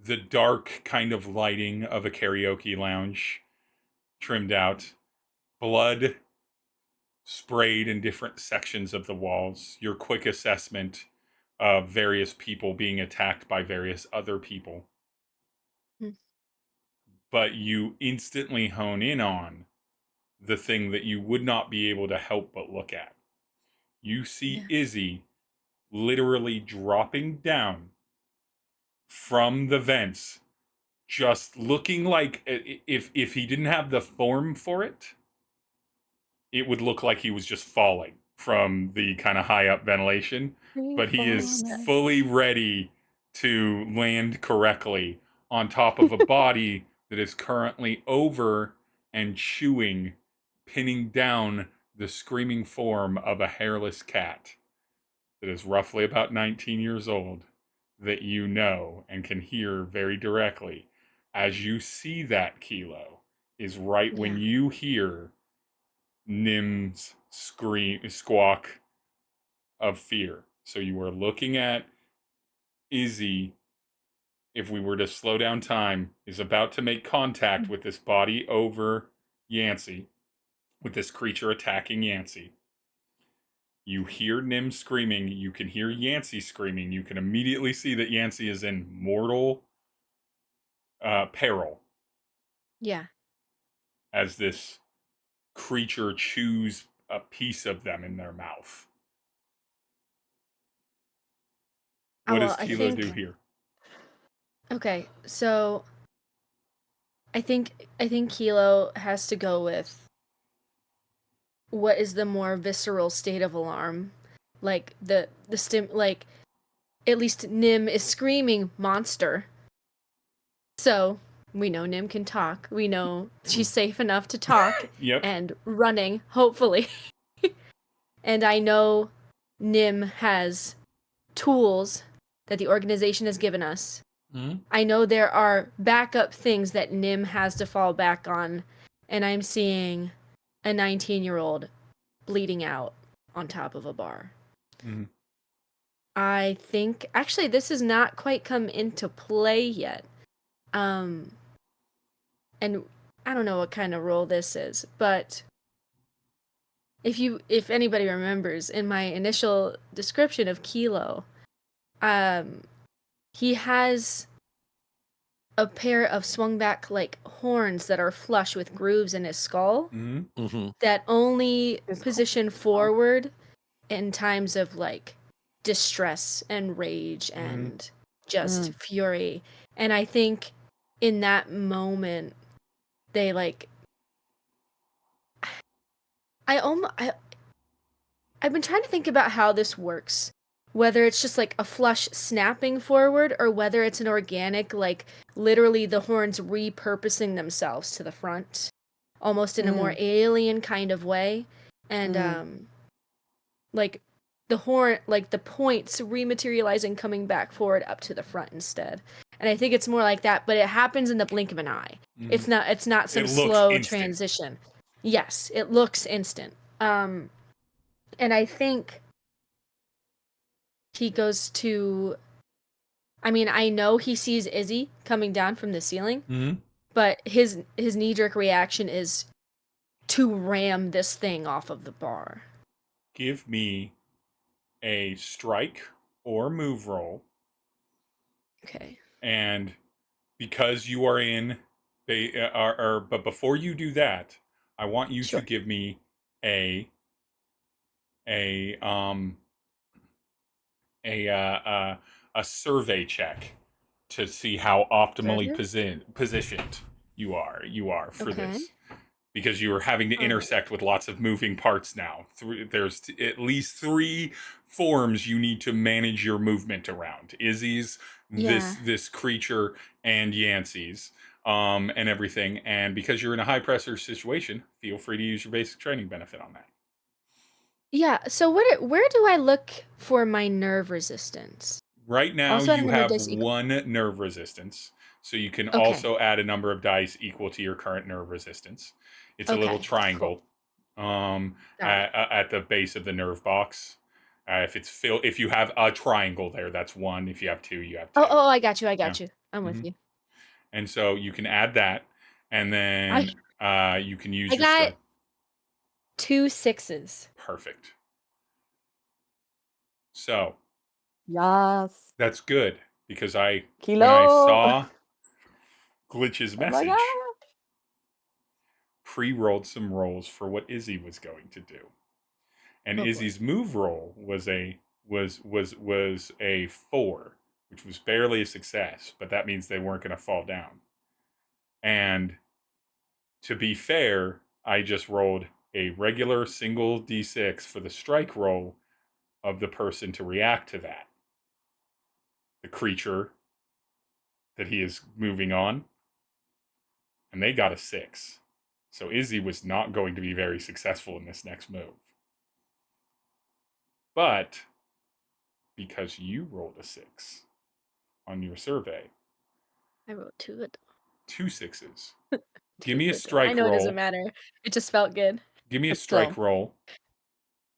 The dark kind of lighting of a karaoke lounge trimmed out. Blood sprayed in different sections of the walls. Your quick assessment of various people being attacked by various other people. Hmm. But you instantly hone in on the thing that you would not be able to help but look at. You see Yeah. Izzy literally dropping down from the vents, just looking like if he didn't have the form for it, it would look like he was just falling from the kind of high up ventilation. But he is Freefalling. fully ready to land correctly on top of a body that is currently over and chewing, pinning down the screaming form of a hairless cat that is roughly about 19 years old, that you know and can hear very directly. As you see that, Kilo, is right when Yeah. you hear Nim's squawk of fear. So you are looking at Izzy, if we were to slow down time, is about to make contact with this body over Yancey, with this creature attacking Yancey. You hear Nim screaming, you can hear Yancey screaming, you can immediately see that Yancey is in mortal peril Yeah. as this creature chews a piece of them in their mouth. What does Well, I Kilo do think here? okay. So I think Kilo has to go with what is the more visceral state of alarm, like the stim like at least Nim is screaming monster. So we know Nim can talk. We know she's safe enough to talk Yep. and running, hopefully. And I know Nim has tools that the organization has given us. Mm-hmm. I know there are backup things that Nim has to fall back on, and I'm seeing a 19-year-old bleeding out on top of a bar. Mm-hmm. I think actually this has not quite come into play yet. And I don't know what kind of role this is, but if anybody remembers in my initial description of Kilo, he has a pair of swung back like horns that are flush with grooves in his skull that only position forward in times of like distress and rage and just fury. And I think in that moment they like I've been trying to think about how this works. Whether it's just like a flush snapping forward or whether it's an organic, like literally the horns repurposing themselves to the front, almost in a more alien kind of way. And like the horn, like the points rematerializing, coming back forward up to the front instead. And I think it's more like that, but it happens in the blink of an eye. It's not some slow transition. Yes, it looks instant. And I think he goes to, I mean, I know he sees Izzy coming down from the ceiling, but his knee-jerk reaction is to ram this thing off of the bar. Give me a strike or move roll. Okay. And because you are in, but before you do that, I want you to give me a survey check to see how optimally positioned you are for this, because you are having to intersect with lots of moving parts now. There's at least 3 forms you need to manage your movement around: Izzy's, this creature, and Yancey's, and everything. And because you're in a high pressure situation, feel free to use your basic training benefit on that. Yeah, so where do I look for my nerve resistance? Right now, you have 1 nerve resistance, so you can also add a number of dice equal to your current nerve resistance. It's a little triangle at the base of the nerve box. If you have a triangle there, that's 1. If you have 2, you have 2. Oh, I got you. I'm with you. And so you can add that, and then you can use I got 2 6s. Perfect. So yes, that's good, because when I Kilo. saw Glitch's message, God. pre-rolled some rolls for what Izzy was going to do, and Izzy's move roll was a 4, which was barely a success, but that means they weren't going to fall down. And to be fair, I just rolled a regular single d6 for the strike roll of the person to react to that, the creature that he is moving on, and they got a 6. So Izzy was not going to be very successful in this next move. But because you rolled a 6 on your survey, I wrote 2 6s. Give me a strike roll. I know it doesn't matter. It just felt good. Give me a strike roll.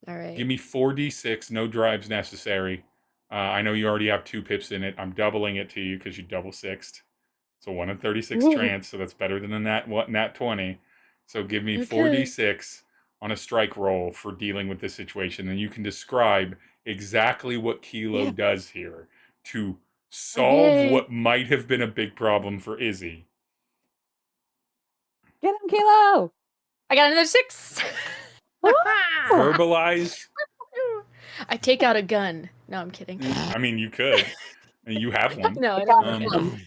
All right. Give me 4d6, no drives necessary. I know you already have 2 pips in it. I'm doubling it to you because you double 6'd. So 1 in 36 chance, so that's better than a nat 20. So give me 4d6 on a strike roll for dealing with this situation, and you can describe exactly what Kilo does here to solve what might have been a big problem for Izzy. Get him, Kilo! I got another 6. Verbalize. I take out a gun. No, I'm kidding. I mean, you could. You have one. No, I don't.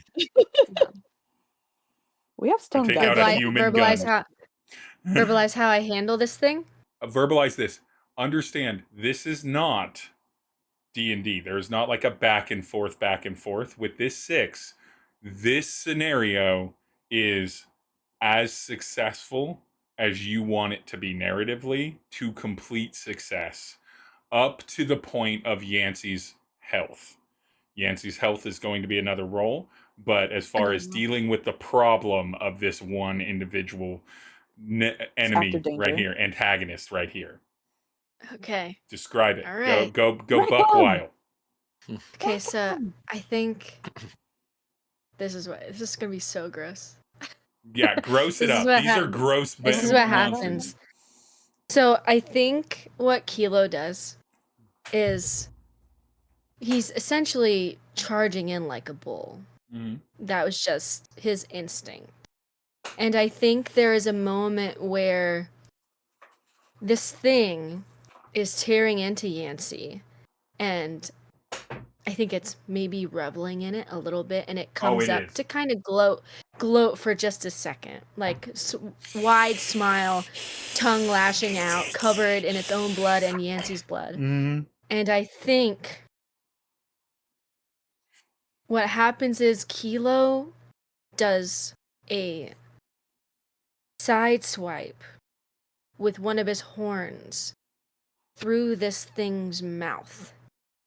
We have stone take guns. out a human gun. Verbalize how I handle this thing. Verbalize this. Understand, this is not D&D. There's not like a back and forth. With this 6, this scenario is as successful as you want it to be narratively, to complete success, up to the point of Yancey's health. Yancey's health is going to be another roll, but as far as dealing with the problem of this one individual enemy Active danger. right here, antagonist right here, Okay. describe it. All right. Go Right buck on. wild. Okay, so I think this is gonna be so gross. Yeah, gross it This is up. what These are happens. gross This is what monsters. happens. So I think what Kilo does is he's essentially charging in like a bull. Mhm. That was just his instinct. And I think there is a moment where this thing is tearing into Yancey, and I think it's maybe reveling in it a little bit, and it comes it up is. to kind of gloat for just a second, like wide smile, tongue lashing out, covered in its own blood and Yancey's blood. Mhm. And I think what happens is Kilo does a side swipe with one of his horns through this thing's mouth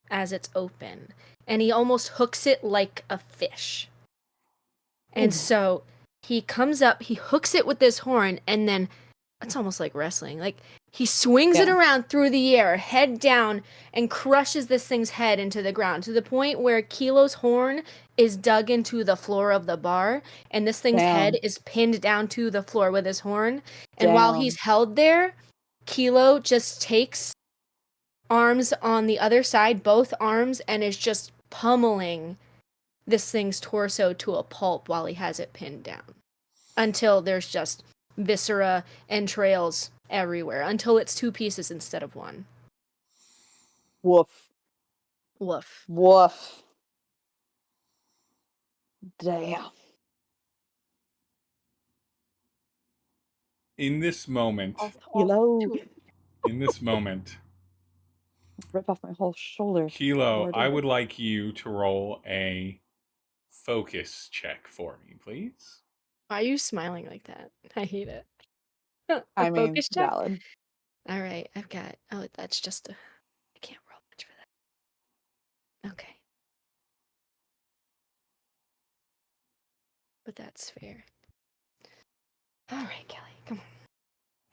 as it's open, and he almost hooks it like a fish. And so he comes up, he hooks it with this horn, and then it's almost like wrestling. Like he swings it around through the air, head down, and crushes this thing's head into the ground to the point where Kilo's horn is dug into the floor of the bar, and this thing's head is pinned down to the floor with his horn. And while he's held there, Kilo just takes arms on the other side, both arms, and is just pummeling this thing's torso to a pulp while he has it pinned down. Until there's just viscera, entrails everywhere. Until it's 2 pieces instead of 1. Woof. Woof. Woof. Damn. In this moment, Rip off my whole shoulder. Kilo, I would like you to roll a focus check for me, please. Why are you smiling like that? I hate it. I mean, focus check? valid. All right, I've got. Oh, that's just a. I can't roll much for that. Okay. But that's fair. All right, Kelly, come on.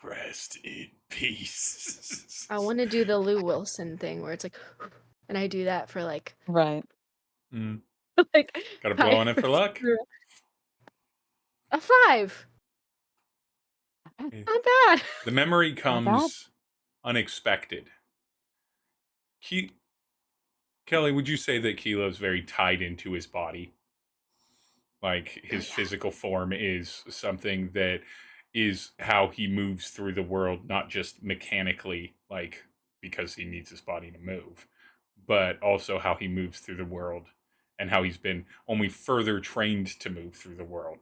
Rest in peace. I want to do the Lou Wilson thing where it's like, and I do that for like, Right. like. Gotta blow on it for luck. A 5. Not bad. The memory comes unexpected. Kelly, would you say that Kilo's very tied into his body? Like his physical form is something that is how he moves through the world, not just mechanically, like because he needs his body to move, but also how he moves through the world and how he's been only further trained to move through the world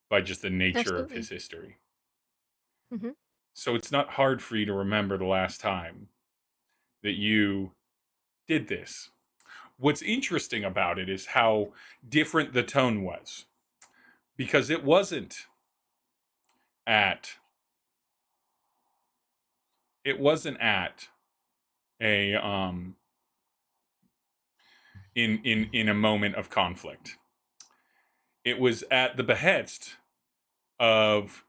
by just the nature of his history. Mm-hmm. So it's not hard for you to remember the last time that you did this. What's interesting about it is how different the tone was, because it wasn't at a in a moment of conflict. It was at the behest of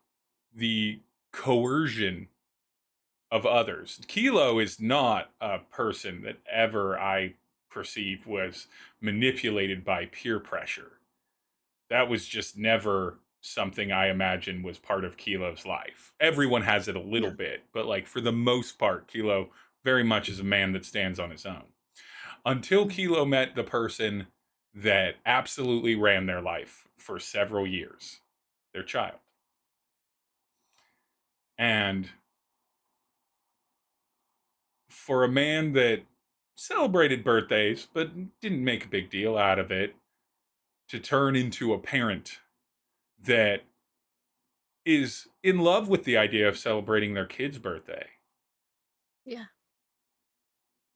the coercion of others. Kilo is not a person that ever I perceive was manipulated by peer pressure. That was just never something I imagine was part of Kilo's life. Everyone has it a little bit, but like for the most part, Kilo very much is a man that stands on his own. Until Kilo met the person that absolutely ran their life for several years, their child. And for a man that celebrated birthdays, but didn't make a big deal out of it, to turn into a parent that is in love with the idea of celebrating their kid's birthday. Yeah.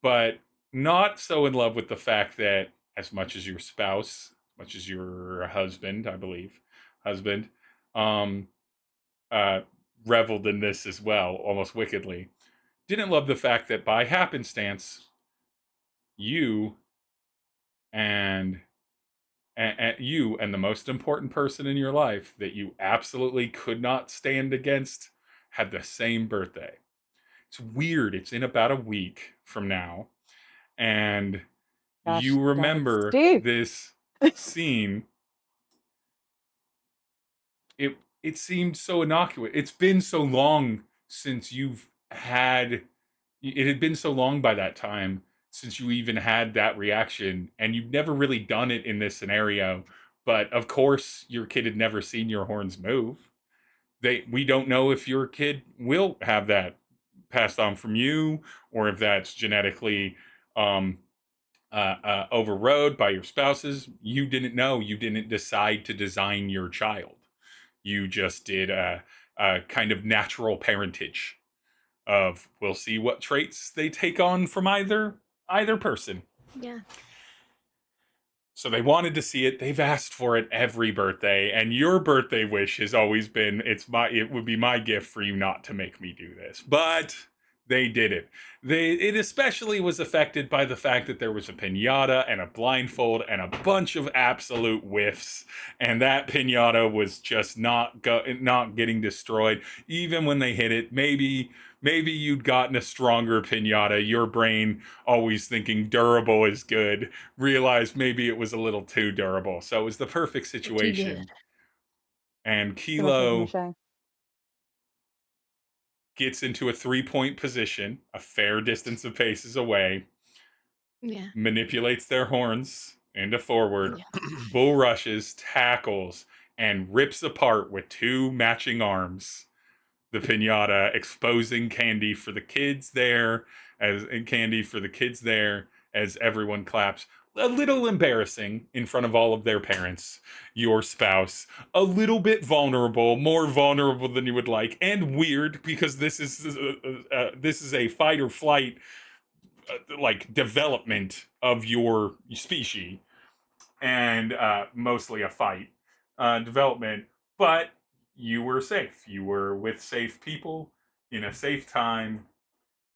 But not so in love with the fact that as much as your spouse, as much as your husband, I believe, husband, um, uh, reveled in this as well, almost wickedly. Didn't love the fact that by happenstance, you and you and the most important person in your life that you absolutely could not stand against had the same birthday. It's weird. It's in about a week from now. And Gosh, you that's remember deep. this scene. It seemed so innocuous. It's been so long since you've had it had been so long by that time since you even had that reaction, and you've never really done it in this scenario. But of course your kid had never seen your horns move. We don't know if your kid will have that passed on from you, or if that's genetically um overrode by your spouses. You didn't know. You didn't decide to design your child. You just did a kind of natural parentage of we'll see what traits they take on from either person. Yeah. So they wanted to see it. They've asked for it every birthday, and your birthday wish has always been it would be my gift for you not to make me do this. But they did it. It especially was affected by the fact that there was a piñata and a blindfold and a bunch of absolute whiffs, and that piñata was just not getting destroyed even when they hit it. Maybe you'd gotten a stronger piñata. Your brain, always thinking durable is good, realized maybe it was a little too durable. So it was the perfect Too good. situation. And Too much Kilo mache. gets into a 3-point position, a fair distance of paces away, Yeah. manipulates their horns into forward, Yeah. bull rushes, tackles, and rips apart with 2 matching arms the piñata, exposing candy for the kids there as everyone claps. A little embarrassing in front of all of their parents, your spouse, a little bit vulnerable, more vulnerable than you would like, and weird because this is a fight or flight like development of your species, and mostly a fight development. But you were safe. You were with safe people in a safe time,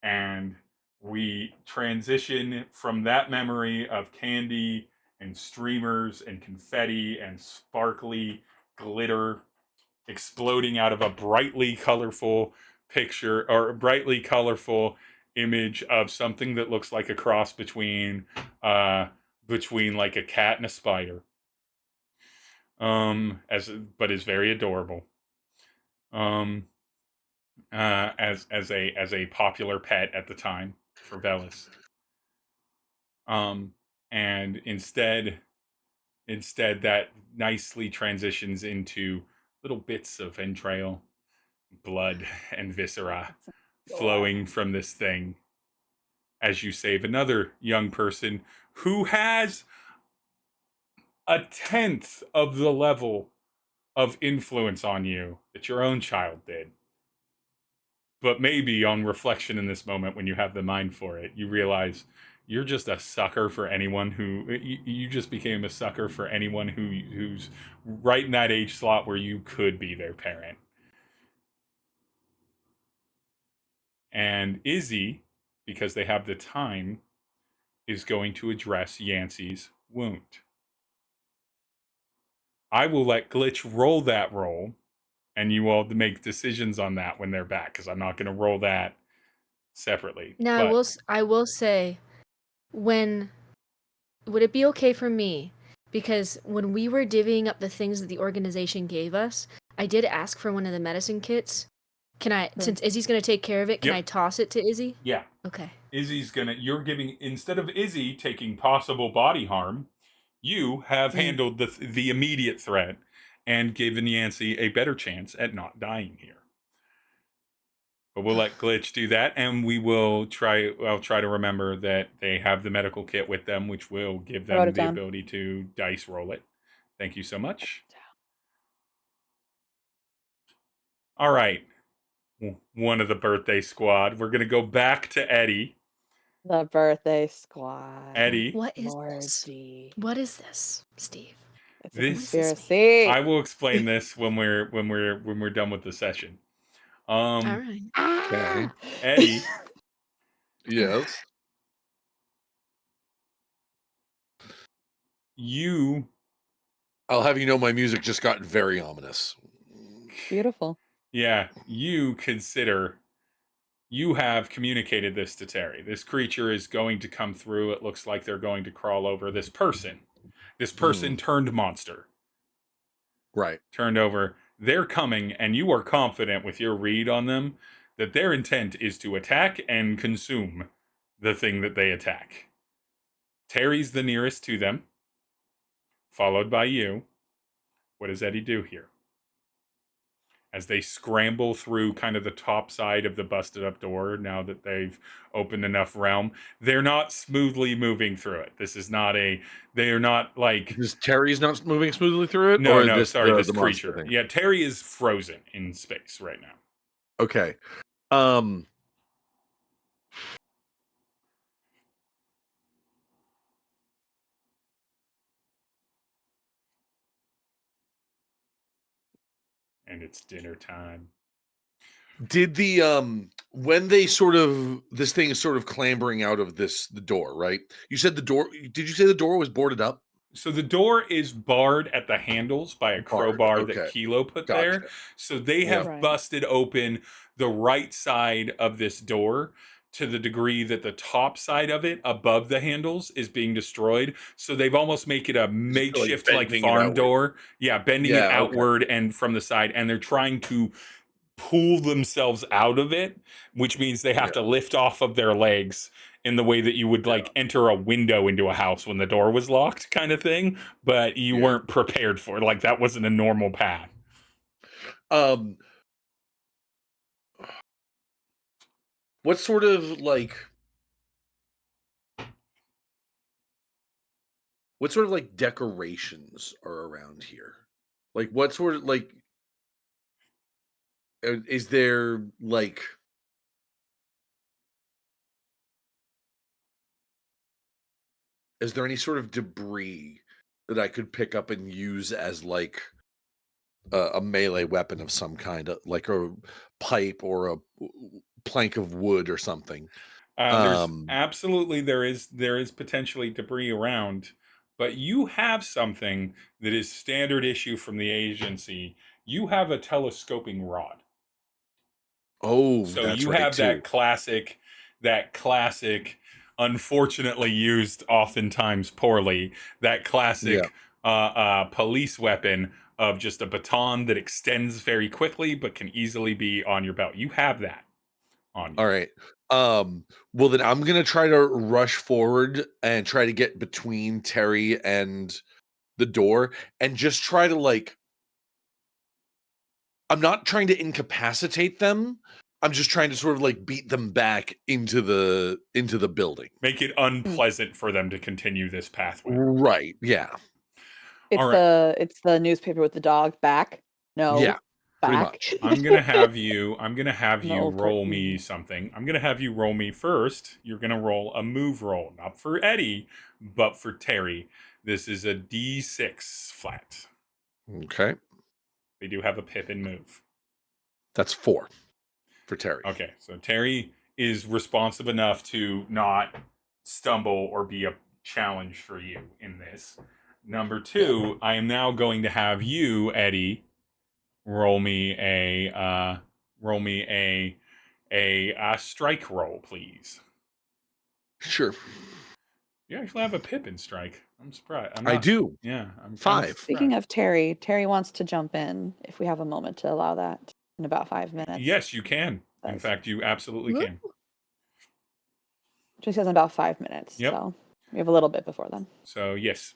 and we transition from that memory of candy and streamers and confetti and sparkly glitter exploding out of a brightly colorful picture or a brightly colorful image of something that looks like a cross between like a cat and a spider, but is very adorable, um as a popular pet at the time for Velis. And instead that nicely transitions into little bits of entrail, blood, and viscera flowing from this thing as you save another young person who has a tenth of the level of influence on you that your own child did. But maybe on reflection in this moment, when you have the mind for it, you realize you're just a sucker for anyone you just became a sucker for anyone who's right in that age slot where you could be their parent. And Izzy, because they have the time, is going to address Yancey's wound. I will let Glitch roll that roll, and you all make decisions on that when they're back, because I'm not going to roll that separately. Now But I will say, when would it be okay for me? Because when we were divvying up the things that the organization gave us, I did ask for one of the medicine kits. Can I, Sure. since Izzy's gonna take care of it, can I Yep. toss it to Izzy? Yeah, Okay. you're giving, instead of Izzy taking possible body harm, you have handled the immediate threat and given Yancey a better chance at not dying here. But we'll let Glitch do that, and I'll try to remember that they have the medical kit with them, which will give I wrote them it the down. ability to dice roll it. Thank you so much. All right. One of the birthday squad. We're going to go back to Eddie. The birthday squad. Eddie, What is Lord this? D. What is this, Steve? It's a This- conspiracy. I will explain this when we're done with the session. All right. Okay. Eddie, Yes. you I'll have you know my music just got very ominous. Beautiful. you consider you have communicated this to Tery. This creature is going to come through. It looks like they're going to crawl over this person. This person turned monster. Right. Turned over. They're coming, and you are confident with your read on them that their intent is to attack and consume the thing that they attack. Tery's the nearest to them, followed by you. What does Eddie do here? As they scramble through kind of the top side of the busted up door, now that they've opened enough realm, they're not smoothly moving through it. This is not they're not like... This Terry's not moving smoothly through it? No, or this the monster creature. thing? Yeah, Tery is frozen in space right now. Okay. And it's dinner time. Did the when they sort of this thing is sort of clambering out of the door, right? You said the door. Did you say the door was boarded up? So the door is barred at the handles by a crowbar that okay. Kilo put Gotcha. there. So they have Right. busted open the right side of this door to the degree that the top side of it above the handles is being destroyed. So they've almost make it a makeshift like bending it farm outward. door. Yeah, bending Yeah, it okay. outward and from the side. And they're trying to pull themselves out of it, which means they have to lift off of their legs in the way that you would like enter a window into a house when the door was locked, kind of thing. But you weren't prepared for it. Like that wasn't a normal path. What sort of like decorations are around here? Like what sort of like is there like is there any sort of debris that I could pick up and use as like a melee weapon of some kind, like a pipe or a plank of wood or something? There's absolutely there is potentially debris around, but you have something that is standard issue from the agency. You have a telescoping rod. Oh, So that's you right have too. that classic, unfortunately used oftentimes poorly, that classic police weapon of just a baton that extends very quickly but can easily be on your belt. You have that on you. All right. Well then I'm gonna try to rush forward and try to get between Tery and the door and just try to like I'm not trying to incapacitate them. I'm just trying to sort of like beat them back into the building. Make it unpleasant for them to continue this pathway. Right. Yeah. It's All right. it's the newspaper with the dog back. No. Yeah. Pretty Back. much. I'm gonna have you The old roll me cartoon. something. I'm gonna have you roll me first. You're gonna roll a move roll, not for Eddie, but for Tery. This is a D6 flat. Okay. They do have a pip and move. That's 4 for Tery. Okay, so Tery is responsive enough to not stumble or be a challenge for you in this. Number 2, I am now going to have you, Eddie, roll me a strike roll, please. Sure. You actually have a pip in strike. I'm surprised. I do. Yeah, I'm 5. Speaking of Tery, Tery wants to jump in if we have a moment to allow that in about 5 minutes. Yes, you can. In Does. fact, you absolutely can. She says in about 5 minutes. Yep. So we have a little bit before then. So yes.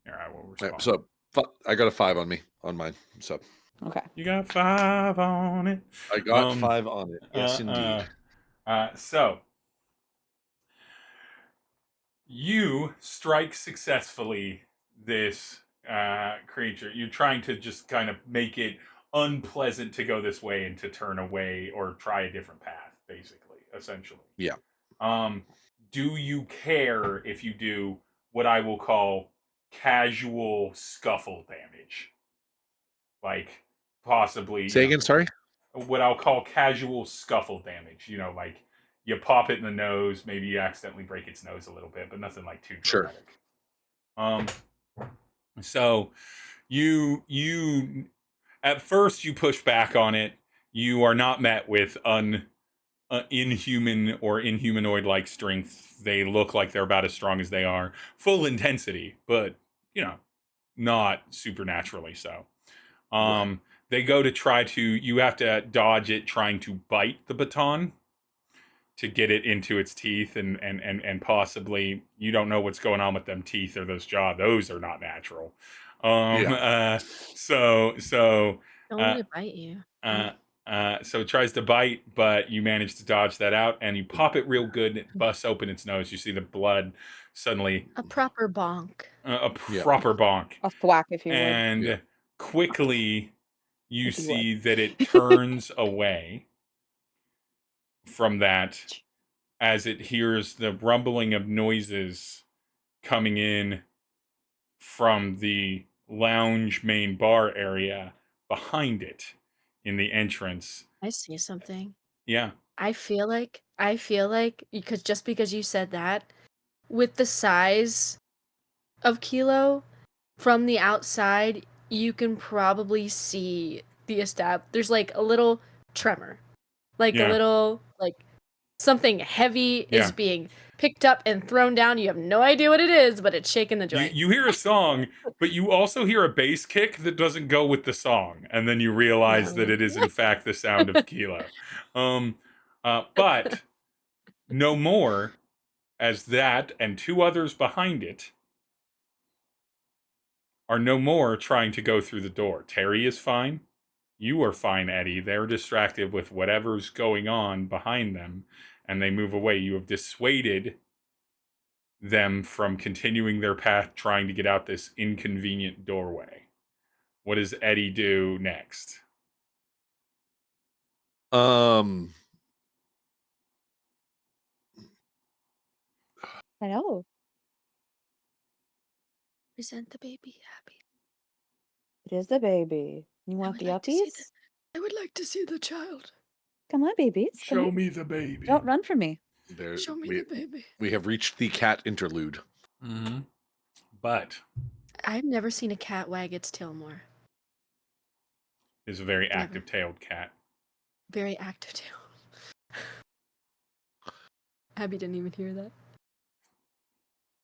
All right, we'll respond. So I got a 5 on mine. So Okay. You got 5 on it. I got 5 on it. Yes, indeed. So you strike successfully this creature. You're trying to just kind of make it unpleasant to go this way and to turn away or try a different path, basically. essentially. Yeah. Do you care if you do what I will call casual scuffle damage? Like possibly, Say again, sorry? what I'll call casual scuffle damage. Like you pop it in the nose, maybe you accidentally break its nose a little bit, but nothing like too Sure. dramatic. So you at first you push back on it. You are not met with inhuman or inhumanoid like strength. They look like they're about as strong as they are. Full intensity, but not supernaturally so. Right. They go to try to, you have to dodge it trying to bite the baton to get it into its teeth, and possibly you don't know what's going on with them teeth or those jaws. Those are not natural. So Don't uh, let it bite you. uh, so it tries to bite, but you manage to dodge that out, and you pop it real good, and it busts open its nose. You see the blood suddenly, A proper bonk. a Yeah. proper bonk, A thwack, if you would. and Yeah. quickly you If you see that it turns away from that as it hears the rumbling of noises coming in from the lounge main bar area behind it in the entrance. I see something. Yeah. I feel like because you said that, with the size of Kilo from the outside, you can probably see there's like a little tremor. Like a Yeah. little like something heavy Yeah. is being picked up and thrown down. You have no idea what it is, but it's shaking the joint. You hear a song, but you also hear a bass kick that doesn't go with the song, and then you realize that it is in fact the sound of Kilo. But no more, as that and two others behind it are no more trying to go through the door. Tery is fine. You are fine, Eddie. They're distracted with whatever's going on behind them, and they move away. You have dissuaded them from continuing their path trying to get out this inconvenient doorway. What does Eddie do next? Um I know. Present the baby happy. It is the baby. You want the uppies? I would like to see the child. Come on, babies. Come here. me the baby. Don't run from me. there Show me we, the baby. we have reached the cat interlude. Mm-hmm. But I've never seen a cat wag its tail more. is a very Never. active-tailed cat. Very active tail. Abby didn't even hear that.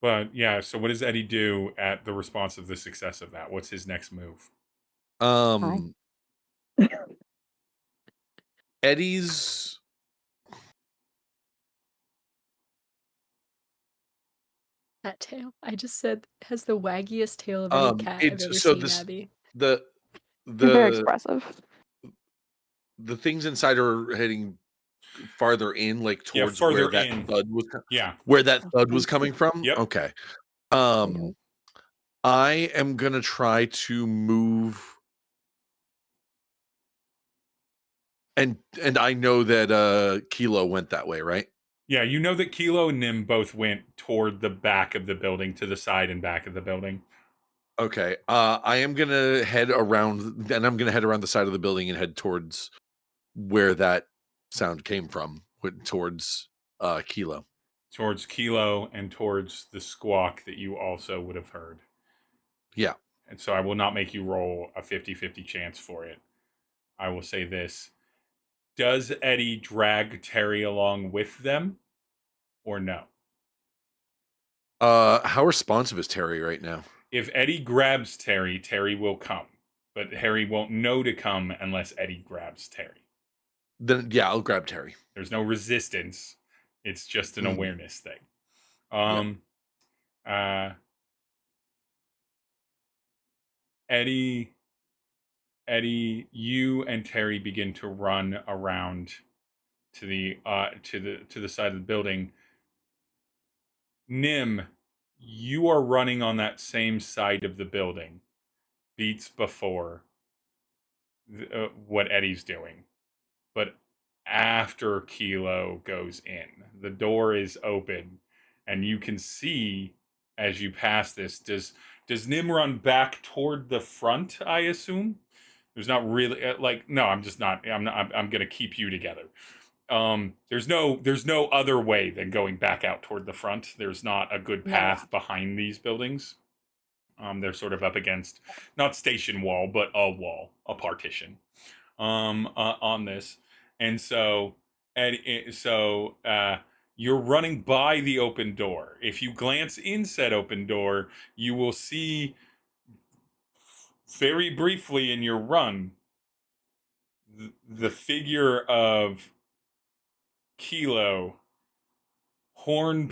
But yeah, so what does Eddie do at the response of the success of that? What's his next move? Eddie's That tail. I just said has the waggiest tail of any cat I've ever seen, Abby. the Very the expressive. the things inside are heading farther in, like towards farther where that in. thud was Yeah. where that thud was coming from. Yep. Okay. Mhm. I am gonna try to move, and I know that Kilo went that way, right? Yeah, you know that Kilo and Nim both went toward the back of the building, to the side and back of the building. Okay. I am gonna head around, and I'm gonna head around the side of the building and head towards where that sound came from, towards Kilo. Towards Kilo and towards the squawk that you also would have heard. Yeah. And so I will not make you roll a 50-50 chance for it. I will say this. Does Eddie drag Tery along with them or no? How responsive is Tery right now? If Eddie grabs Tery, Tery will come. But Harry won't know to come unless Eddie grabs Tery. Then yeah, I'll grab Tery. There's no resistance. It's just an awareness thing. Eddie, you and Tery begin to run around to the side of the building. Nim, you are running on that same side of the building, beats before what Eddie's doing. But after Kilo goes in. The door is open, and you can see as you pass this. Does Nim run back toward the front? I assume. There's not really like no. I'm just not. I'm not. I'm gonna keep you together. There's no other way than going back out toward the front. There's not a good path behind these buildings. They're sort of up against not station wall, but a partition. On this, and so you're running by the open door. If you glance in said open door, you will see very briefly in your run the figure of Kilo horn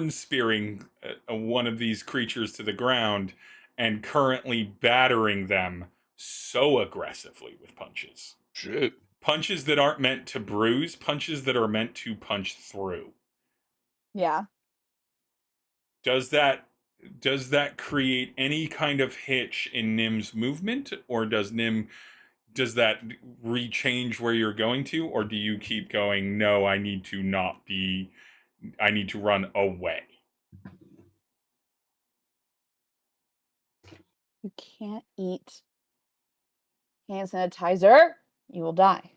spearing one of these creatures to the ground and currently battering them so aggressively with punches. Shit. Punches that aren't meant to bruise, punches that are meant to punch through. Yeah. Does that create any kind of hitch in Nim's movement, or does that rechange where you're going to, or do you keep going, no, I need to run away? You can't eat hand sanitizer. You will die.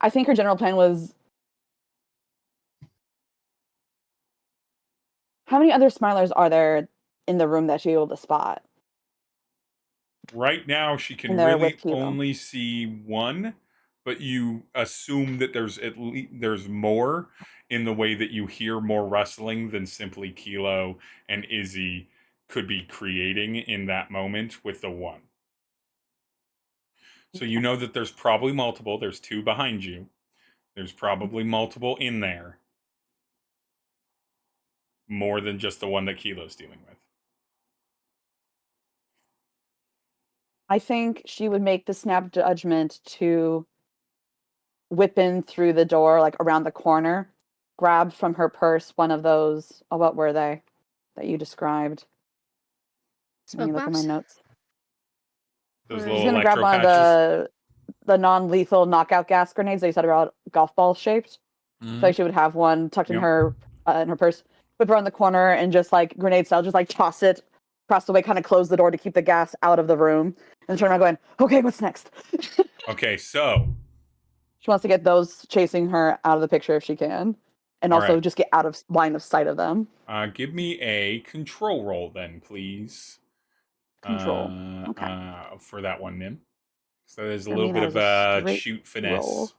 I think her general plan was, how many other Smilers are there in the room that she's able to spot? Right now, she can And they're really with Kilo. only see one, but you assume that there's more in the way that you hear more rustling than simply Kilo and Izzy could be creating in that moment with the one. So you know that there's probably multiple. There's two behind you. There's probably multiple in there. More than just the one that Kilo's dealing with. I think she would make the snap judgment to whip in through the door, like around the corner, grab from her purse one of those. Oh, what were they that you described? Let me Smoke look at my bombs? notes. Those Or- little She's gonna grab electro one of patches. the non-lethal knockout gas grenades that you said about golf ball shaped. Mhm. So like she would have one tucked in Yep. her purse, whip around the corner, and just like grenade style, just like toss it across the way, kind of close the door to keep the gas out of the room, and turn around going, "Okay, what's next?" Okay, so She wants to get those chasing her out of the picture if she can, and All also right. just get out of line of sight of them. give me a control roll then, please. Control. Okay. For that one, Nim. So there's a For little me, bit that of is a a straight shoot finesse. roll.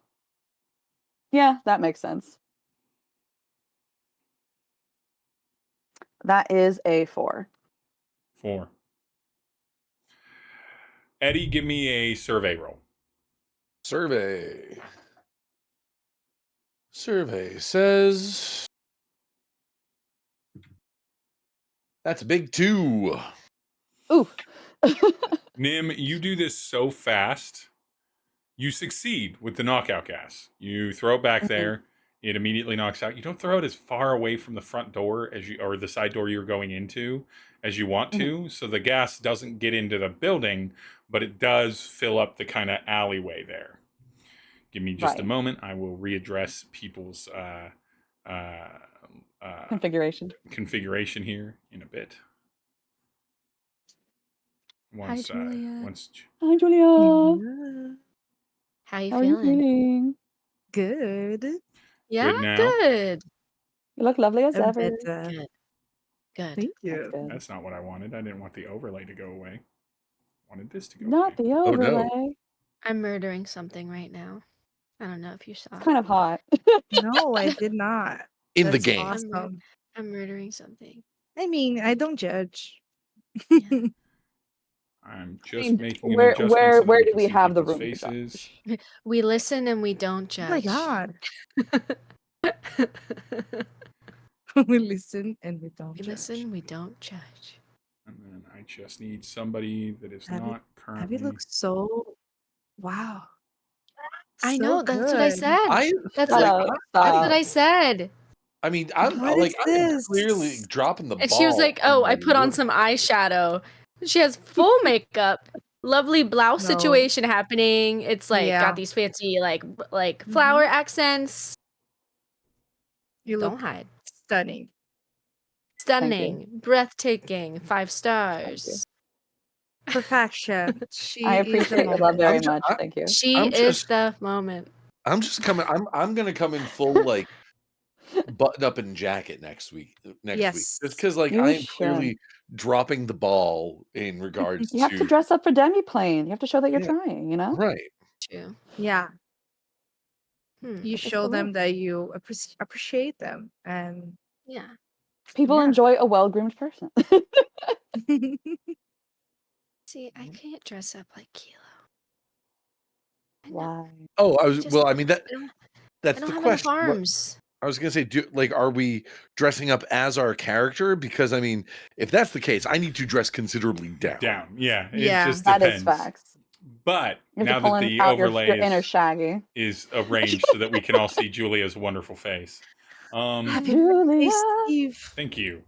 Yeah, that makes sense. That is a 4. 4. Eddie, give me a survey roll. Survey says that's a big 2. Ooh. Nim, you do this so fast. You succeed with the knockout gas. You throw it back there. It immediately knocks out. You don't throw it as far away from the front door or the side door you're going into as you want to. So the gas doesn't get into the building, but it does fill up the kind of alleyway there. Give me just a Right. moment. I will readdress people's Configuration here in a bit. Hi, Julia. Hi, Julia. Yeah. How you How are you feeling? feeling? Good. Yeah, Good now? good. You look lovely as A ever. bit, Good. Good. thank That's you. good. That's not what I wanted. I didn't want the overlay to go away. I wanted this to go Not away. the Oh, no. overlay. I'm murdering something right now. I don't know if you saw. It's kind of hot. No, I did not. In the That's game. awesome. I'm murdering something. I mean, I don't judge. Yeah. I'm I just mean, making an where adjustment where so that where we do can we see have the people's room to faces. judge? We listen and we don't Oh my judge. god. We listen and we don't We judge. listen, we don't judge. And then I just need somebody that is Abby- not Abby currently. looks so wow. I So know, that's what I good. said. That's Shut what, up. that's what Stop. I said. I mean, I'm What like, is I am this? clearly dropping the ball. And she was like, on oh, my I put on work. some eyeshadow. She has full makeup. lovely blouse No. situation happening. It's like Yeah. got these fancy like flower accents. You Don't look hide. stunning. Stunning, breathtaking, 5 Thank you. stars. Perfection. She I is the appreciate your love moment. very I'm ju- much. Thank you. She I'm is just the moment. I'm just coming. I'm gonna come in full like button up and jacket next week. Yes. Just because like You I am should. clearly dropping the ball in regards You have to to dress up for Demiplane. You have to show that you're Yeah. trying, you know? right. True. Yeah. Hmm. You It's just show the them look. that you appreciate them. And Yeah. People Yeah. enjoy a well-groomed person. See, I can't dress up like Kilo. I know. Why? Oh, I I was just well. I mean I don't, I that's don't the have enough question. What arms. I was gonna say, are we dressing up as our character? Because I mean, if that's the case, I need to dress considerably down. Yeah, it Yeah. just That is depends. facts. But You have now to pull that the out your overlay inner is Shaggy. arranged so that we can all see Julia's wonderful face. Happy Julia. birthday, Steve. Thank you.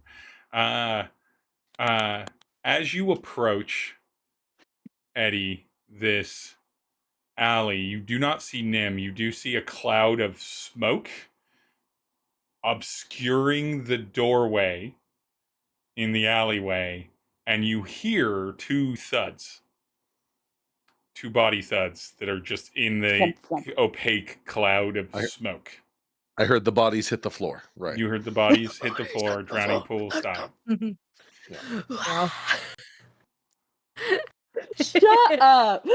Uh, as you approach Eddie, this alley, you do not see Nim. You do see a cloud of smoke obscuring the doorway in the alleyway, and you hear 2 thuds. 2 body thuds that are just in the Thwomp, thwomp. opaque cloud of I- smoke. I heard the bodies hit the floor. Right. You heard the bodies hit the floor, drowning pool style. Wow. Shut up.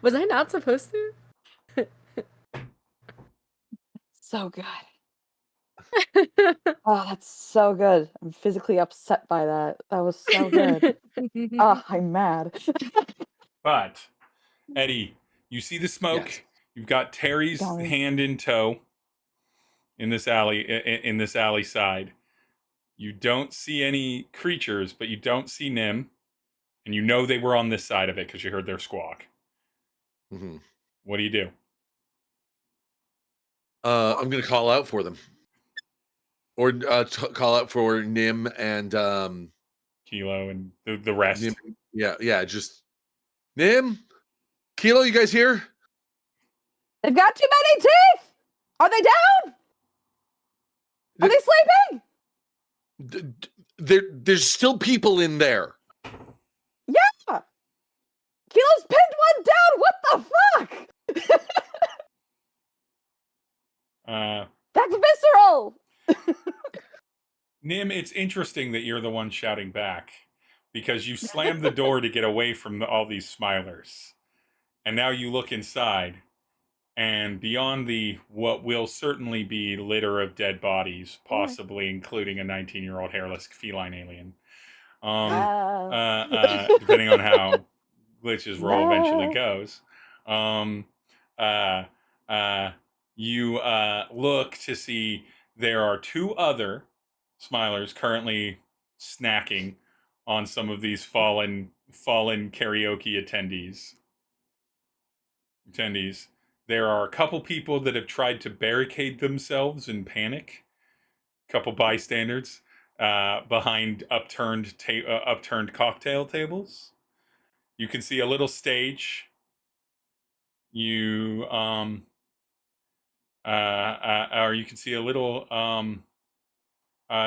Was I not supposed to? So good. Oh, that's so good. I'm physically upset by that. That was so good. Oh, I'm mad. But Eddie, you see the smoke. Yes. You've got Terry's Golly. hand in tow in this alley. In this alley side, you don't see any creatures, but you don't see Nim, and you know they were on this side of it because you heard their squawk. hmm What do you do? I'm gonna call out for them, or call out for Nim and Kilo and the rest. Nim. Yeah. Just Nim, Kilo. You guys here? They've got too many teeth. Are they down? Are they sleeping? There's still people in there. Yeah. Kilo's pinned one down. What the fuck? That's visceral. Nim, it's interesting that you're the one shouting back because you slammed the door to get away from all these smilers. And now you look inside, and beyond the what will certainly be litter of dead bodies, possibly including a 19-year-old hairless feline alien, depending on how Glitch's role eventually goes, you look to see there are 2 other smilers currently snacking on some of these fallen karaoke attendees. There are a couple people that have tried to barricade themselves in panic. A couple bystanders behind upturned cocktail tables. You can see a little stage. You or you can see a little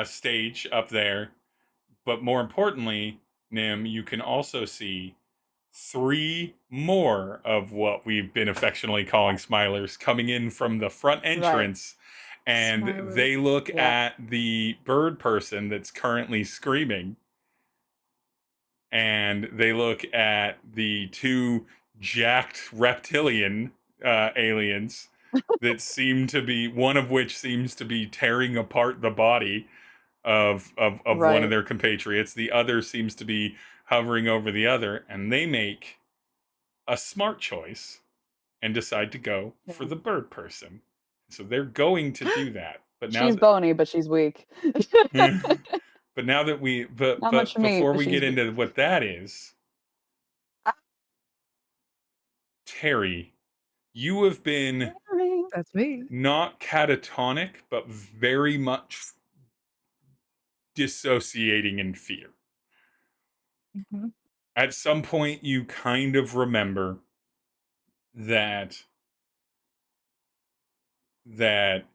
stage up there. But more importantly, Nim, you can also see 3 more of what we've been affectionately calling smilers coming in from the front entrance. And Smilers. they look Yeah. at the bird person that's currently screaming. And they look at the 2 jacked reptilian aliens that seem to be, one of which seems to be tearing apart the body of one of Right. their compatriots. The other seems to be hovering over the other, and they make a smart choice and decide to go for Yeah. the bird person. So they're going to do that. But now She's bony, but she's weak. but now that we but Not much meat, before but we she's get into what that is, Tery, you have been That's me. not catatonic, but very much dissociating in fear. Mhm. At some point, you kind of remember that that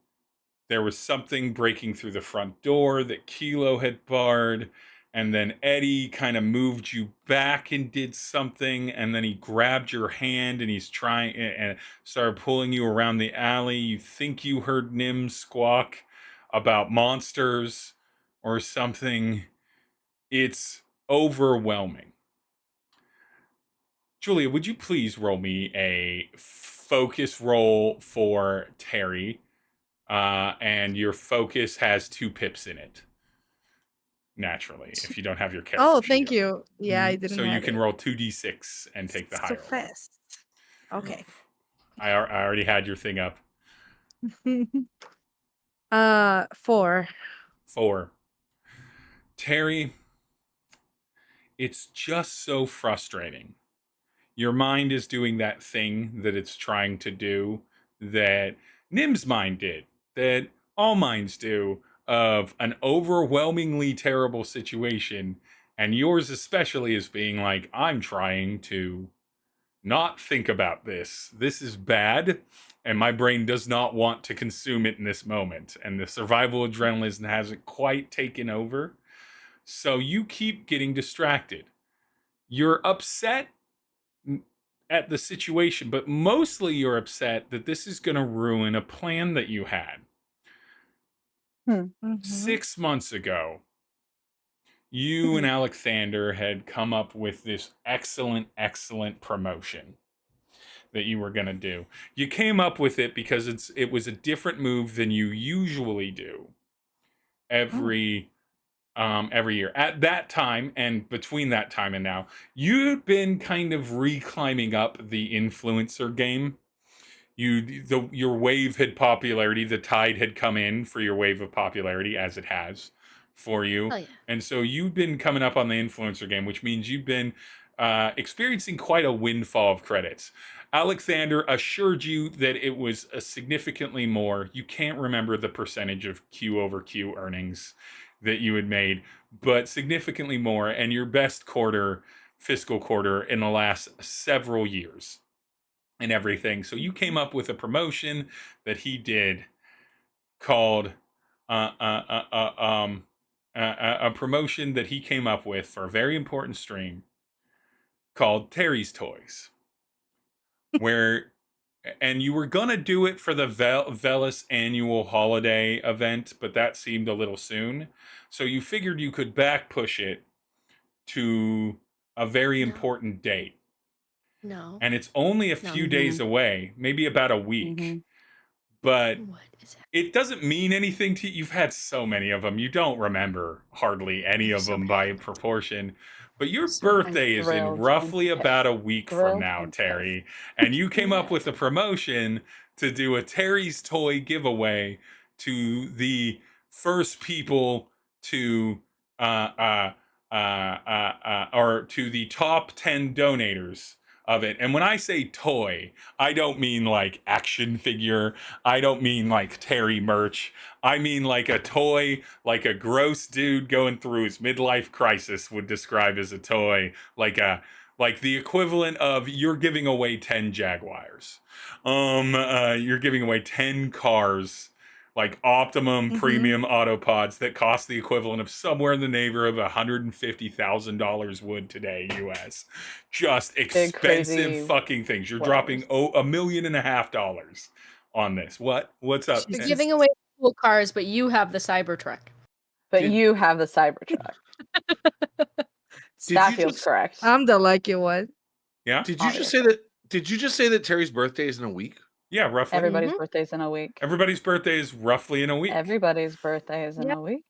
there was something breaking through the front door that Kilo had barred, and then Eddie kind of moved you back and did something, and then he grabbed your hand and he's trying and started pulling you around the alley. You think you heard Nim squawk about monsters or something. It's overwhelming. Julia, would you please roll me a focus roll for Tery? And your focus has 2 pips in it. Naturally, if you don't have your character Oh, sheet thank up. you. Yeah, I didn't So you have can it. roll 2d6 and take the So higher one. fast. Okay. I already had your thing up. 4. 4. Tery, it's just so frustrating. Your mind is doing that thing that it's trying to do that Nim's mind did, that all minds do, of an overwhelmingly terrible situation, and yours especially is being like, I'm trying to not think about this. This is bad, and my brain does not want to consume it in this moment, and the survival adrenaline hasn't quite taken over. So you keep getting distracted. You're upset at the situation, but mostly you're upset that this is going to ruin a plan that you had. Mhm. 6 months ago, you and Alexander had come up with this excellent promotion that you were going to do. You came up with it because it was a different move than you usually do every year. At that time, and between that time and now, you'd been kind of reclimbing up the influencer game. Your wave had popularity, the tide had come in for your wave of popularity, as it has for you. Oh yeah. And so you've been coming up on the influencer game, which means you've been experiencing quite a windfall of credits. Alexander assured you that it was a significantly more. You can't remember the percentage of Q over Q earnings that you had made, but significantly more, and your best fiscal quarter in the last several years and everything. So you came up with a promotion that he did called a promotion that he came up with for a very important stream called Tery's Toys, where and you were gonna do it for the Velis annual holiday event, but that seemed a little soon. So you figured you could back push it to a very No. important date. No. And it's only a No. few days away, maybe about a week. But What is that? it doesn't mean anything to you. You've had so many of them. You don't remember hardly any of So them many by of them. proportion. But your So many. birthday is in Thrilled and roughly about a pissed. week from Thrilled now, and Tery. And you came up with a promotion to do a Tery's Toy giveaway to the first people to or to the top 10 donators of it. And when I say toy, I don't mean like action figure. I don't mean like Tery merch. I mean like a toy, like a gross dude going through his midlife crisis would describe as a toy, like the equivalent of you're giving away 10 Jaguars. You're giving away 10 cars, like optimum premium autopods that cost the equivalent of somewhere in the neighborhood of $150,000 would today, US. Just expensive crazy fucking things. You're wares. dropping $1.5 million on this. What's up? You're She's giving away cool cars, but you have the Cybertruck. But Did- you have the Cybertruck. Did That you feels just- correct. I'm the lucky one. Yeah? Did you just say that? Did you just say that Terry's birthday is in a week? Yeah, roughly. Everybody's Mhm. birthday's in a week. Everybody's birthday is roughly in a week. Everybody's birthday is in Yep. a week.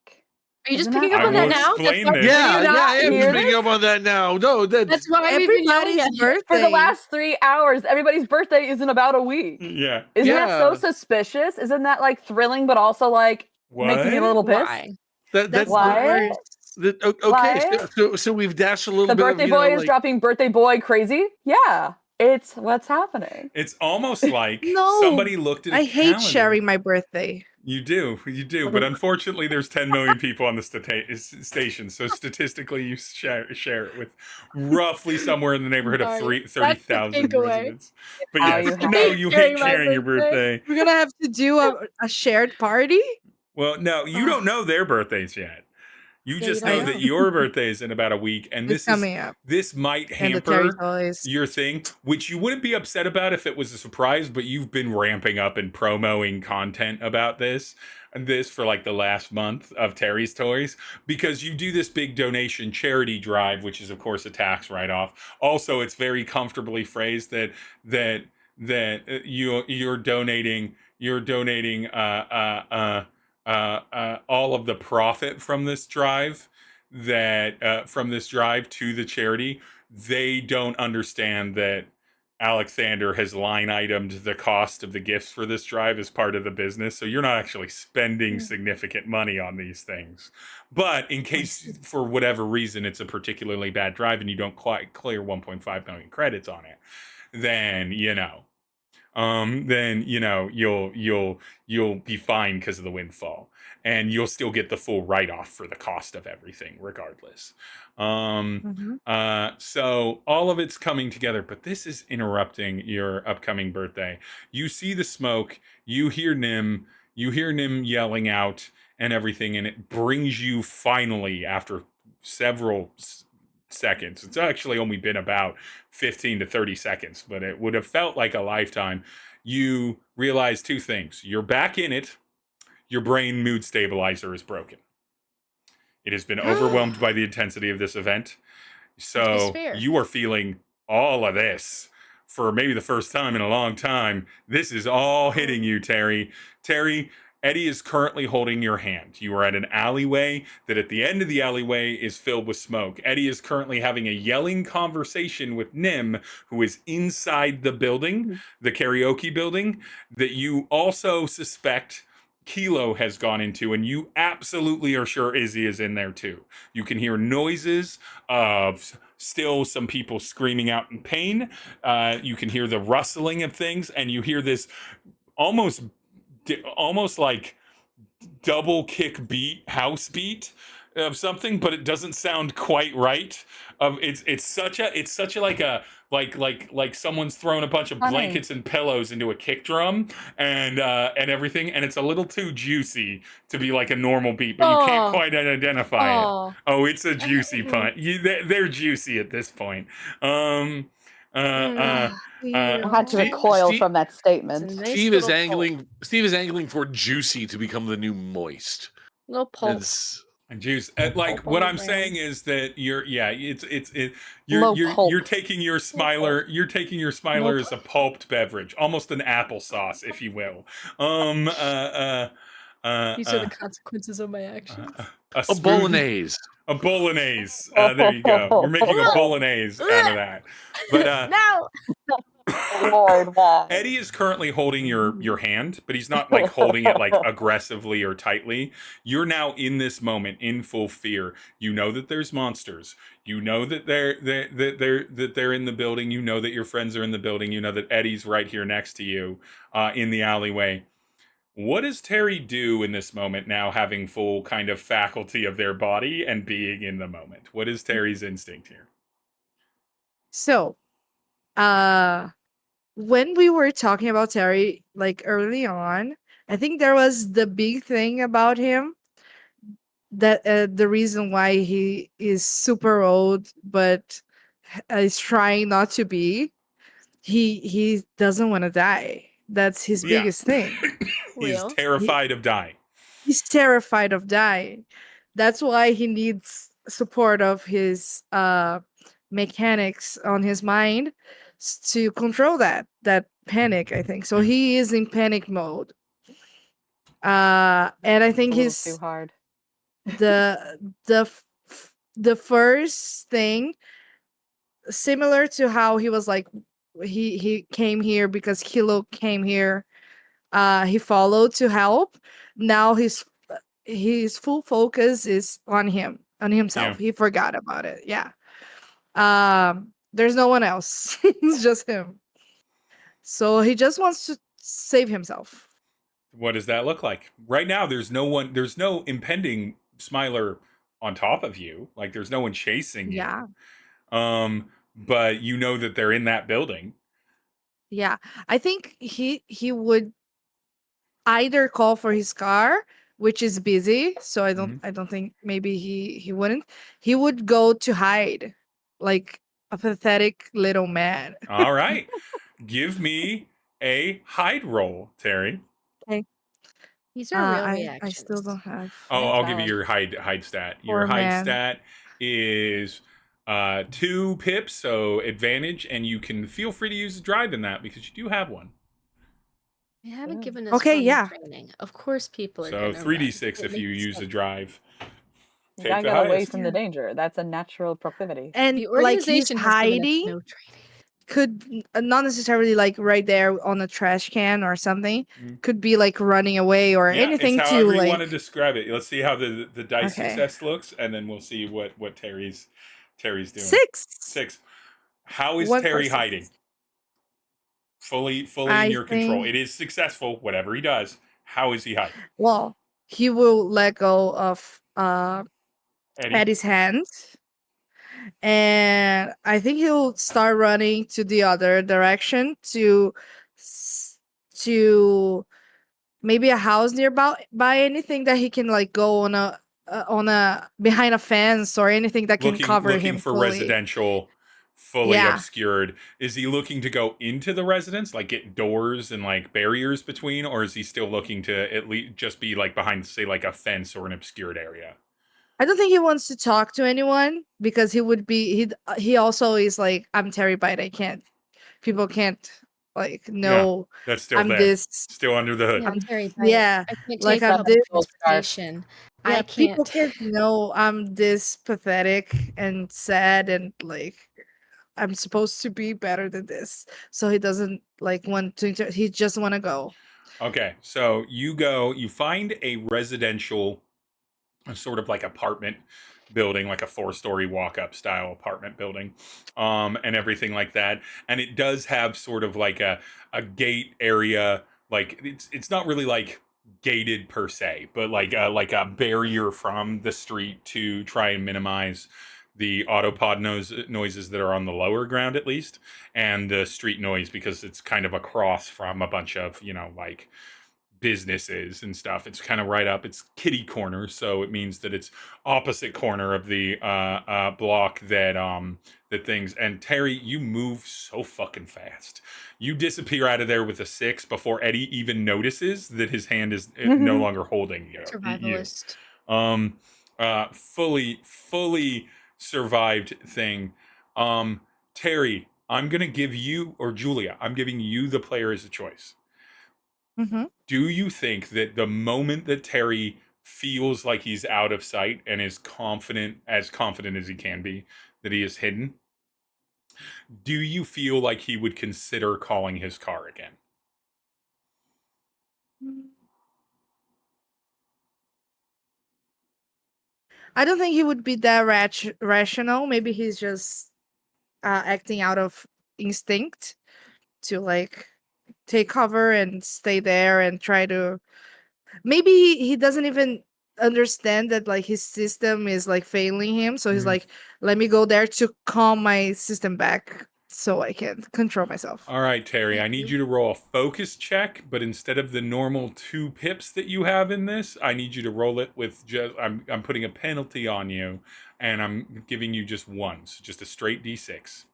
Are you just Isn't picking that up on that I will now? explain That's why, this. Yeah, you not I am hear just picking this? up on that now. No, that's why we've been yelling Everybody's at you. birthday. For the last 3 hours, everybody's birthday is in about a week. Yeah. Isn't that so Yeah. suspicious? Isn't that like thrilling, but also like making you a What? little pissed? Why? that's That's the Why? worst. okay. What? So we've dashed a little The bit birthday of boy is dropping birthday boy crazy? Yeah. It's what's happening. It's almost like No, somebody looked at a I hate calendar. sharing my birthday. You do, but unfortunately, there's 10 million people on the station, so statistically, you share it with roughly somewhere in the neighborhood of Sorry. 30,000 takeaway. residents. But How yes, you have- no, you hate Sharing my sharing your birthday. We're gonna have to do a shared party. Well, no, you don't know their birthdays yet. You Yeah, just you don't know that know. your birthday is in about a week, and It's coming up, this might and the Terry hamper toys. your thing, which you wouldn't be upset about if it was a surprise, but you've been ramping up and promoting content about this for like the last month of Terry's Toys, because you do this big donation charity drive, which is of course a tax write-off. Also, it's very comfortably phrased that you're donating all of the profit from this drive to the charity. They don't understand that Alexander has line itemed the cost of the gifts for this drive as part of the business, so you're not actually spending significant money on these things. But in case for whatever reason it's a particularly bad drive and you don't quite clear 1.5 million credits on it, then you'll be fine because of the windfall, and you'll still get the full write-off for the cost of everything regardless. So all of it's coming together, but this is interrupting your upcoming birthday. You see the smoke, you hear Nim yelling out and everything, and it brings you finally, after several seconds, it's actually only been about 15 to 30 seconds, but it would have felt like a lifetime. You realize two things: you're back in it, your brain mood stabilizer is broken. It has been overwhelmed by the intensity of this event. So fair. you are feeling all of this for maybe the first time in a long time. This is all hitting you, Tery. Tery, Eddie is currently holding your hand. You are at an alleyway that at the end of the alleyway is filled with smoke. Eddie is currently having a yelling conversation with Nim, who is inside the building, the karaoke building, that you also suspect Kilo has gone into, and you absolutely are sure Izzy is in there too. You can hear noises of still some people screaming out in pain. You can hear the rustling of things, and you hear this almost like double kick beat, house beat of something, but it doesn't sound quite right. It's such a like someone's thrown a bunch of Honey. blankets and pillows into a kick drum and everything, and it's a little too juicy to be like a normal beat, but you can't quite identify it. Oh, it's a juicy punt. They're juicy at this point. I had to recoil from that statement. Steve is angling for juicy to become the new moist. Little pulp. It's Juice. Like what I'm saying is that you're taking your Smiler as a pulped beverage, almost an applesauce, if you will. These are the consequences of my actions. a bolognese. A bolognese. There you go. You're making a bolognese out of that. But No. Lord, why? Eddie is currently holding your hand, but he's not like holding it like aggressively or tightly. You're now in this moment in full fear. You know that there's monsters. You know that they're in the building. You know that your friends are in the building. You know that Eddie's right here next to you in the alleyway. What does Tery do in this moment now, having full kind of faculty of their body and being in the moment? What is Terry's instinct here? So, when we were talking about Tery, like early on, I think there was the big thing about him that the reason why he is super old, but is trying not to be. He doesn't want to die. That's his biggest thing. He's terrified of dying. He's terrified of dying. That's why he needs support of his mechanics on his mind to control that panic, I think. So he is in panic mode. And I think It's a little too hard. the first thing, similar to how he was like, he came here because Kilo came here, he followed to help. Now his full focus is on himself. He forgot about it. There's no one else. It's just him. So he just wants to save himself. What does that look like? Right now, there's no impending Smiler on top of you. Like there's no one chasing Yeah. you. But you know that they're in that building. Yeah. I think he would either call for his car, which is busy, so I don't think maybe he wouldn't. He would go to hide like a pathetic little man. All right. Give me a hide roll, Tery. Okay. These are real I still reactions. don't have Oh, Thank I'll give you God. your hide stat. Your poor hide man. stat is 2 pips, so advantage, and you can feel free to use a drive in that because you do have one. They haven't Ooh. given us Okay, formal yeah. training. Of course, people are So gonna run. 3d6 It if you makes use a sense. drive. You Take gotta the get away highest. from the danger. That's a natural proclivity. And The like he's organization has given us hiding no training. could not necessarily like right there on a trash can or something. Mm. Could be like running away or Yeah, it's anything to however you want to like. describe it. Let's see how the dice Okay. success looks, and then we'll see what Terry's doing. 6. 6. How is 1 for Tery 6. hiding? Fully in I your control. think. It is successful, whatever he does. How is he hiding? Well, he will let go of Eddie? Eddie's hand, and I think he'll start running to the other direction to maybe a house nearby, by anything that he can like go on a behind a fence or anything that can cover Looking him for fully. residential, fully Yeah, obscured. Is he looking to go into the residence, like get doors and like barriers between, or is he still looking to at least just be like behind, say, like a fence or an obscured area? I don't think he wants to talk to anyone because he also is like, I'm Tery Byte. I can't, people can't like Yeah, know that's still I'm there, this. still under the hood. Yeah, I'm Terry, yeah, I can't like take That I'm public this. little scarf. transportation. Yeah, I people can't. can't know I'm this pathetic and sad and like I'm supposed to be better than this. So he doesn't like want to. He just want to go. Okay, so you find a residential, sort of like apartment building, like a 4-story walk-up style apartment building, and everything like that. And it does have sort of like a gate area. Like it's not really like gated per se, but like a barrier from the street to try and minimize the autopod noises that are on the lower ground at least, and the street noise because it's kind of across from a bunch of like businesses and stuff. It's kind of right up. It's kitty corner, so it means that it's opposite corner of the block that things. And Tery, you move so fucking fast. You disappear out of there with a 6 before Eddie even notices that his hand is no longer holding you. Survivalist. Fully survived thing. Tery, I'm gonna give you, or Julia, I'm giving you the player as a choice. Mm-hmm. Do you think that the moment that Tery feels like he's out of sight and is confident as he can be, that he is hidden, do you feel like he would consider calling his car again? I don't think he would be that rational. Maybe he's just acting out of instinct to like take cover and stay there and try to. Maybe he doesn't even understand that like his system is like failing him. So he's Mhm. like, let me go there to calm my system back so I can control myself. All right, Tery, I need you to roll a focus check, but instead of the normal 2 pips that you have in this, I need you to roll it with just, I'm putting a penalty on you, and I'm giving you just 1, so just a straight D6.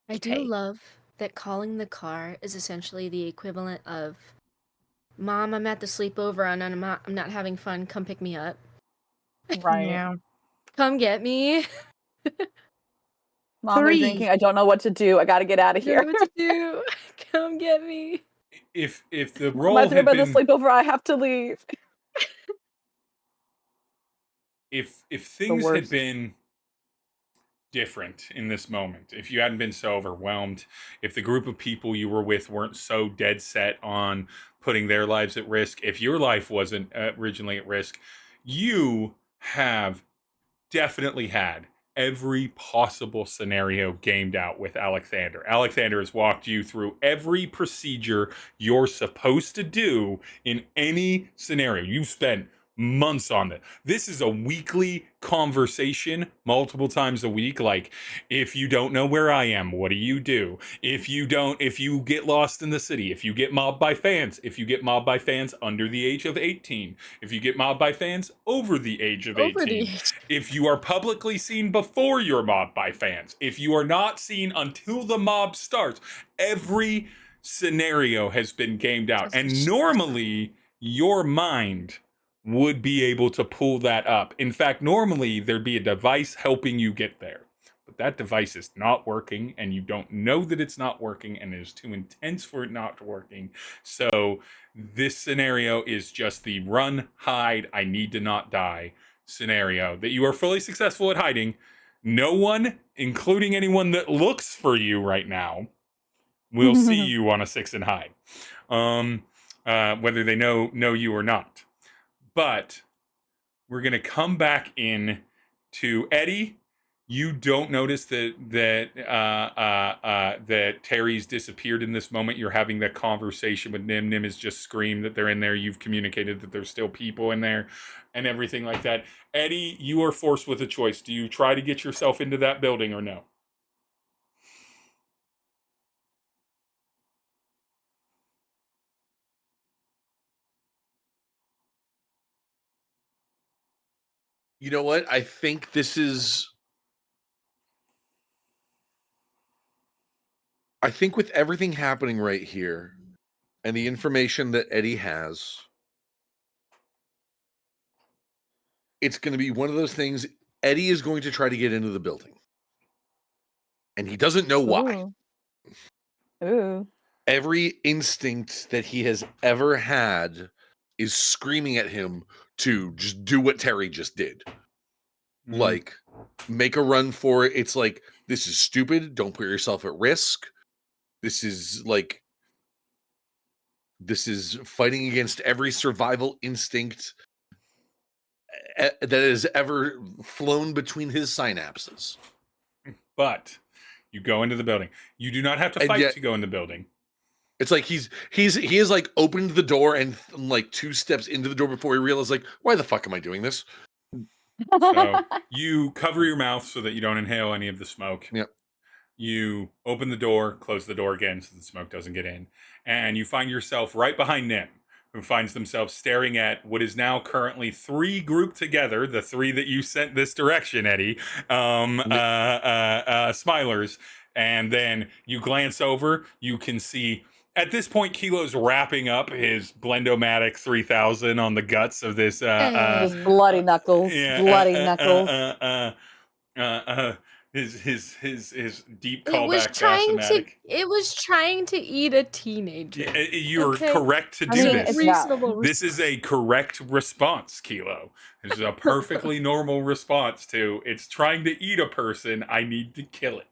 I do Okay. love that calling the car is essentially the equivalent of, Mom, I'm at the sleepover and I'm not having fun. Come pick me up. Right. Yeah. Come get me. Mom, they're 3. drinking. I don't know what to do. I gotta get out I of don't know here. what to do. Come get me. If the Mom, I roll have to go had by the been sleepover. I have to leave. if The things had worst. been different in this moment, if you hadn't been so overwhelmed, if the group of people you were with weren't so dead set on putting their lives at risk, if your life wasn't originally at risk, you have definitely had every possible scenario gamed out with Alexander. Alexander has walked you through every procedure you're supposed to do in any scenario. You've spent months on it. This is a weekly conversation, multiple times a week. Like, if you don't know where I am, what do you do? If you get lost in the city, if you get mobbed by fans, if you get mobbed by fans under the age of 18, if you get mobbed by fans over the age of 18, if you are publicly seen before you're mobbed by fans, if you are not seen until the mob starts, every scenario has been gamed out. And normally, your mind would be able to pull that up. In fact, normally there'd be a device helping you get there. But that device is not working, and you don't know that it's not working, and it is too intense for it not working. So this scenario is just the run, hide, I need to not die scenario that you are fully successful at hiding. No one, including anyone that looks for you right now, will see you on a 6 and hide, whether they know you or not. But we're gonna come back in to Eddie. You don't notice that Tery's disappeared in this moment. You're having that conversation with Nim. Nim has just screamed that they're in there. You've communicated that there's still people in there and everything like that. Eddie, you are forced with a choice. Do you try to get yourself into that building or no? You know what? I think with everything happening right here and the information that Eddie has, it's going to be one of those things. Eddie is going to try to get into the building, and he doesn't know why. Ooh. Every instinct that he has ever had is screaming at him to just do what Tery just did. Like, make a run for it. It's like, this is stupid. Don't put yourself at risk. This is fighting against every survival instinct that has ever flown between his synapses. But you go into the building. You do not have to fight to go in the building. It's like he has like opened the door and like 2 steps into the door before he realized, like, why the fuck am I doing this? So you cover your mouth so that you don't inhale any of the smoke. Yep. You open the door, close the door again so the smoke doesn't get in. And you find yourself right behind Nim, who finds themselves staring at what is now currently 3 grouped together, the 3 that you sent this direction, Eddie, Smilers. And then you glance over, you can see, at this point, Kilo's wrapping up his Blendomatic 3000 on the guts of this. His bloody knuckles. Bloody knuckles. His deep callback Bassamatic. It was trying to eat a teenager. You're correct to do this. Reasonable. This is a correct response, Kilo. This is a perfectly normal response to, it's trying to eat a person, I need to kill it.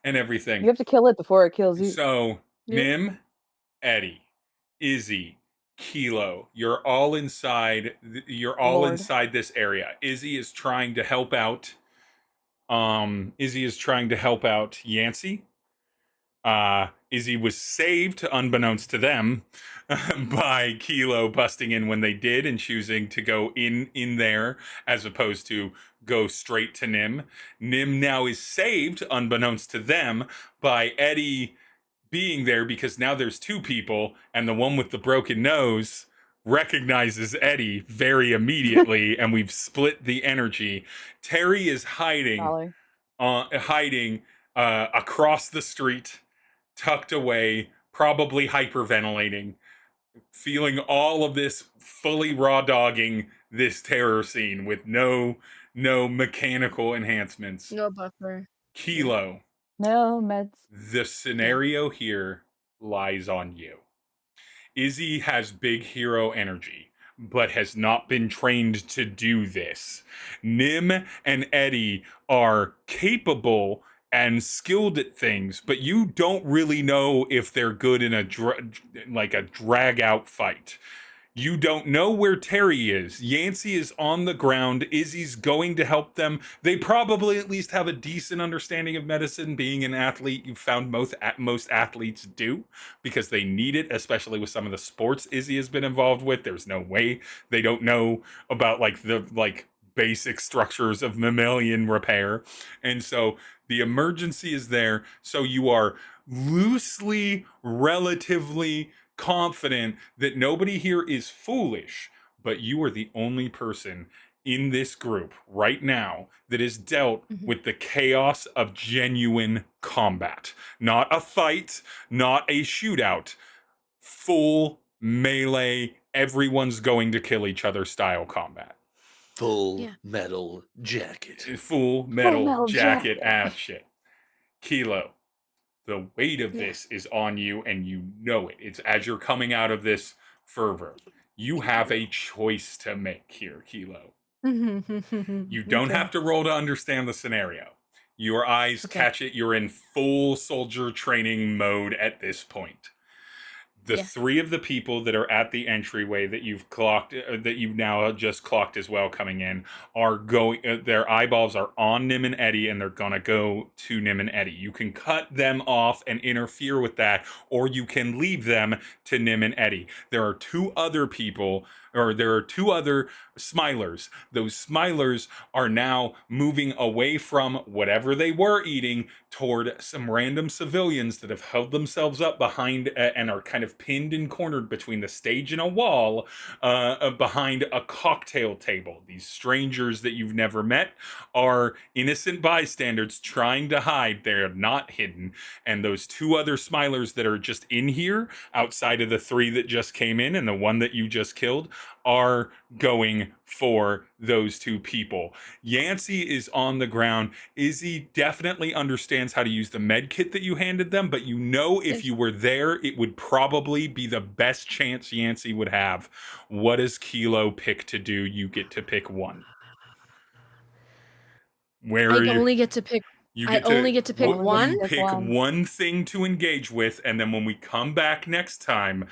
And everything. You have to kill it before it kills you. So, Nim, Eddie, Izzy, Kilo, you're all inside. Inside this area. Izzy is trying to help out. Yancey. Izzy was saved, unbeknownst to them, by Kilo busting in when they did and choosing to go in there as opposed to go straight to Nim. Nim now is saved, unbeknownst to them, by Eddie being there because now there's 2 people, and the one with the broken nose recognizes Eddie very immediately, and we've split the energy. Tery is hiding across the street, tucked away, probably hyperventilating, feeling all of this, fully raw dogging this terror scene with no mechanical enhancements. No buffer. Kilo. No meds. The scenario here lies on you. Izzy has big hero energy, but has not been trained to do this. Nim and Eddie are capable and skilled at things, but you don't really know if they're good in a drag out fight. You don't know where Tery is. Yancey is on the ground. Izzy's going to help them. They probably at least have a decent understanding of medicine. Being an athlete, you've found most athletes do, because they need it, especially with some of the sports Izzy has been involved with. There's no way they don't know about the basic structures of mammalian repair. And so the emergency is there. So you are loosely, relatively confident that nobody here is foolish, but you are the only person in this group right now that is dealt with the chaos of genuine combat. Not a fight, not a shootout, full melee, everyone's going to kill each other style combat. Full Yeah. metal jacket. Full metal metal jacket jacket. ass shit. Kilo, the weight of Yeah. this is on you, and you know it. It's as you're coming out of this fervor. You have a choice to make here, Kilo. You don't Okay. have to roll to understand the scenario. Your eyes Okay. catch it. You're in full soldier training mode at this point. The Yeah. three of the people that are at the entryway that you've clocked, that you've now just clocked as well coming in, are going, their eyeballs are on Nim and Eddie, and they're going to go to Nim and Eddie. You can cut them off and interfere with that, or you can leave them to Nim and Eddie. There are two other people, or there are two other smilers. Those smilers are now moving away from whatever they were eating toward some random civilians that have held themselves up behind and are kind of pinned and cornered between the stage and a wall behind a cocktail table. These strangers that you've never met are innocent bystanders trying to hide. They're not hidden. And those two other smilers that are just in here, outside of the three that just came in and the one that you just killed, are going for those two people. Yancey is on the ground. Izzy definitely understands how to use the med kit that you handed them, but you know if you were there, it would probably be the best chance Yancey would have. What does Kilo pick to do? You get to pick one. Where I are you? only get to pick. I only get to pick one. You Pick pick one. one thing to engage with, and then when we come back next time,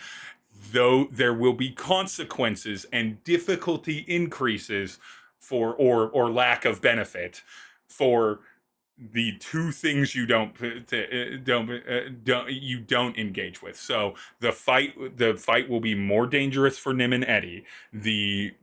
though there will be consequences and difficulty increases for or lack of benefit for the two things you don't engage with. So the fight will be more dangerous for Nim and Eddie. The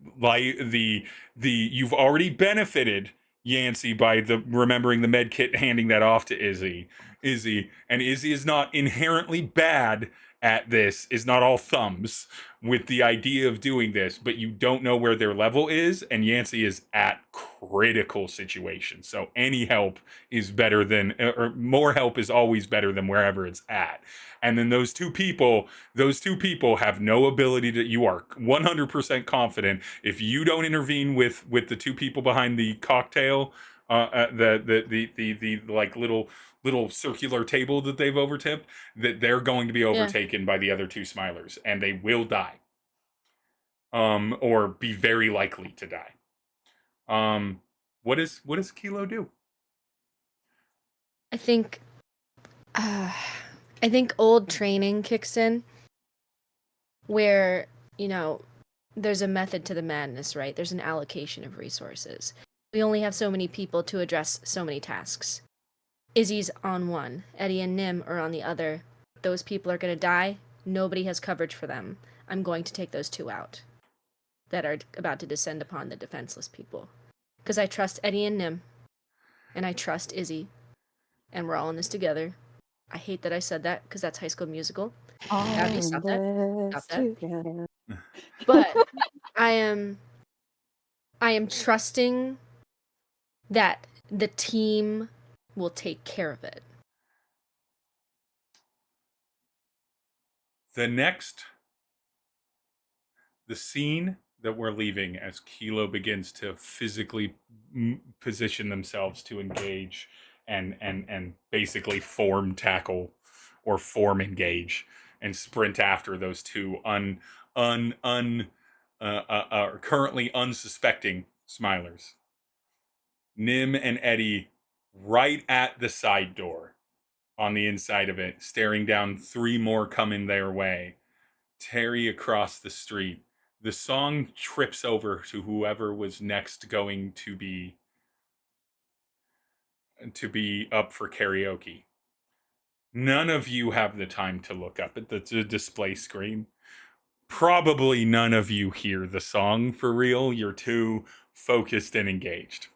you've already benefited Yancey by the remembering the med kit, handing that off to Izzy, and Izzy is not inherently bad at this, is not all thumbs with the idea of doing this, but you don't know where their level is, and Yancey is at critical situations. So any help is better than, or more help is always better than wherever it's at. And then those two people have no ability to, you are 100% confident if you don't intervene with the two people behind the cocktail, the like little circular table that they've overtipped, that they're going to be overtaken by the other two smilers, and they will die. Or be very likely to die. What does Kilo do? I think old training kicks in, where there's a method to the madness, right? There's an allocation of resources. We only have so many people to address so many tasks. Izzy's on one, Eddie and Nim are on the other. Those people are going to die. Nobody has coverage for them. I'm going to take those two out that are about to descend upon the defenseless people. Because I trust Eddie and Nim, and I trust Izzy, and we're all in this together. I hate that I said that, because that's High School Musical. Abby, stop that. Stop that. Together. But I am trusting that the team will take care of it. The scene that we're leaving as Kilo begins to physically position themselves to engage and basically form tackle or form engage and sprint after those two currently unsuspecting smilers. Nim and Eddie right at the side door on the inside of it, staring down three more coming their way. Tery across the street. the song trips over to whoever was next going to be up for karaoke. None of you have the time to look up at the display screen. Probably none of you hear the song for real. You're too focused and engaged.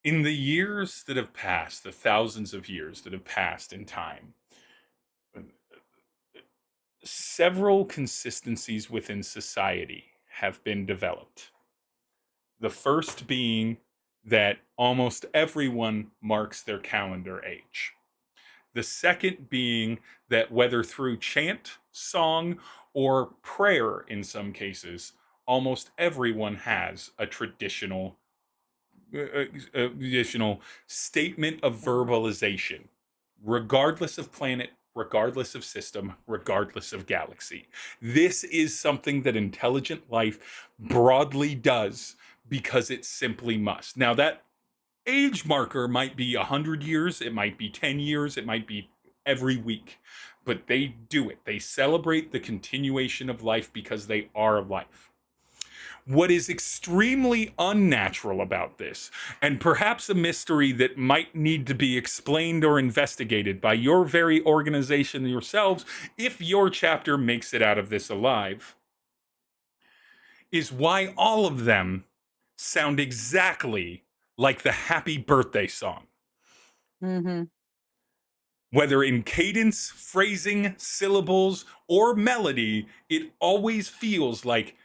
In the years that have passed, the thousands of years that have passed in time, several consistencies within society have been developed. The first being that almost everyone marks their calendar age. The second being that whether through chant, song, or prayer in some cases, almost everyone has a traditional statement of verbalization, regardless of planet, regardless of system, regardless of galaxy. This is something that intelligent life broadly does because it simply must. Now, that age marker might be 100 years, it might be 10 years, it might be every week, but they do it. They celebrate the continuation of life because they are life. What is extremely unnatural about this, and perhaps a mystery that might need to be explained or investigated by your very organization yourselves, if your chapter makes it out of this alive, is why all of them sound exactly like the happy birthday song. Mm-hmm. Whether in cadence, phrasing, syllables, or melody, it always feels like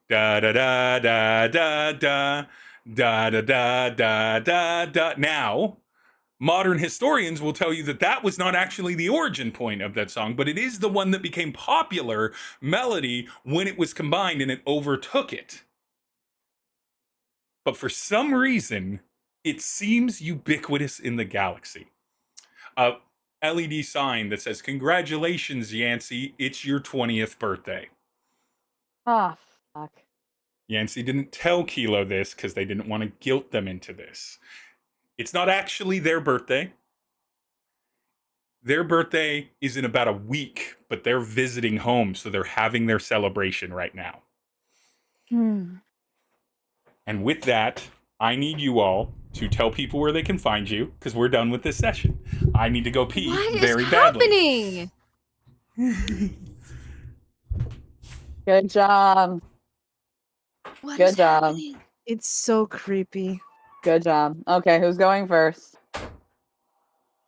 da da da da da da da da da da da da. Now, modern historians will tell you that that was not actually the origin point of that song, but it is the one that became popular melody when it was combined and it overtook it. But for some reason, it seems ubiquitous in the galaxy. A LED sign that says, "Congratulations, Yancey, it's your 20th birthday." Ah, fuck. Yancey didn't tell Kilo this because they didn't want to guilt them into this. It's not actually their birthday. Their birthday is in about a week, but they're visiting home, so they're having their celebration right now. And with that, I need you all to tell people where they can find you because we're done with this session. I need to go pee What is very badly. happening? Good job. What Good is job. happening? It's so creepy. Good job. Okay, who's going first?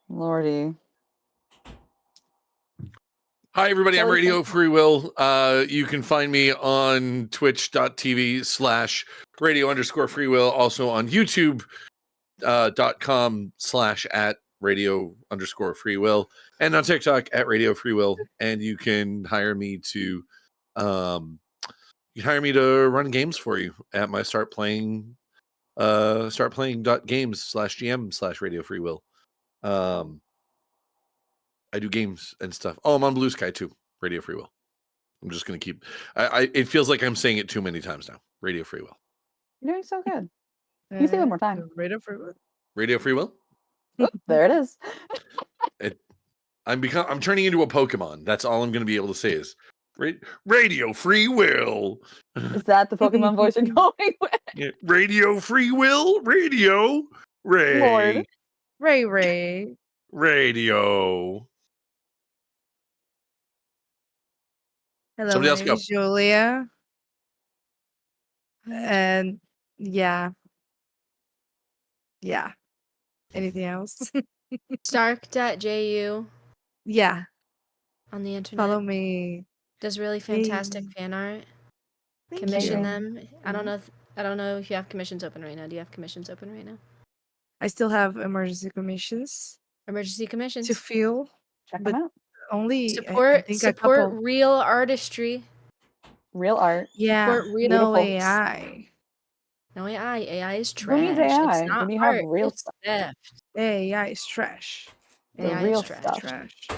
Lordy. Hi, everybody. I'm Kelly, Radio thank you. Free Will. You can find me on twitch.tv/radio_free will. Also on youtube.com/@radio_free will. And on TikTok at Radio Free Will. And you can hire me to run games for you at my startplaying.games/GM/Radio Free Will. I do games and stuff. Oh, I'm on Blue Sky too. Radio Free Will. I'm just gonna keep. It feels like I'm saying it too many times now. Radio Free Will. You're doing so good. Can you say it one more time? Radar for Radio Free Will. Oop, there it is. I'm turning into a Pokemon. That's all I'm gonna be able to say is Radio Free Will. Is that the Pokemon voice you're going with? Yeah, Radio Free Will. Radio Lord. Ray. Radio. Hello, Somebody my else name go. is Julia. And yeah. Anything else? Stark.ju Yeah. on the internet. Follow me. Does really fantastic Hey. fan art. Thank Commission you. them. I don't know if you have commissions open right now. Do you have commissions open right now? I still have emergency commissions Emergency commissions. to fill. Check But them out. only Support a support couple. real artistry. Real art. Yeah. support real No beautiful. AI. No AI. AI is Who trash. needs AI It's not when you have art. real It's stuff? theft. AI is trash. The AI real is trash. stuff. Trash.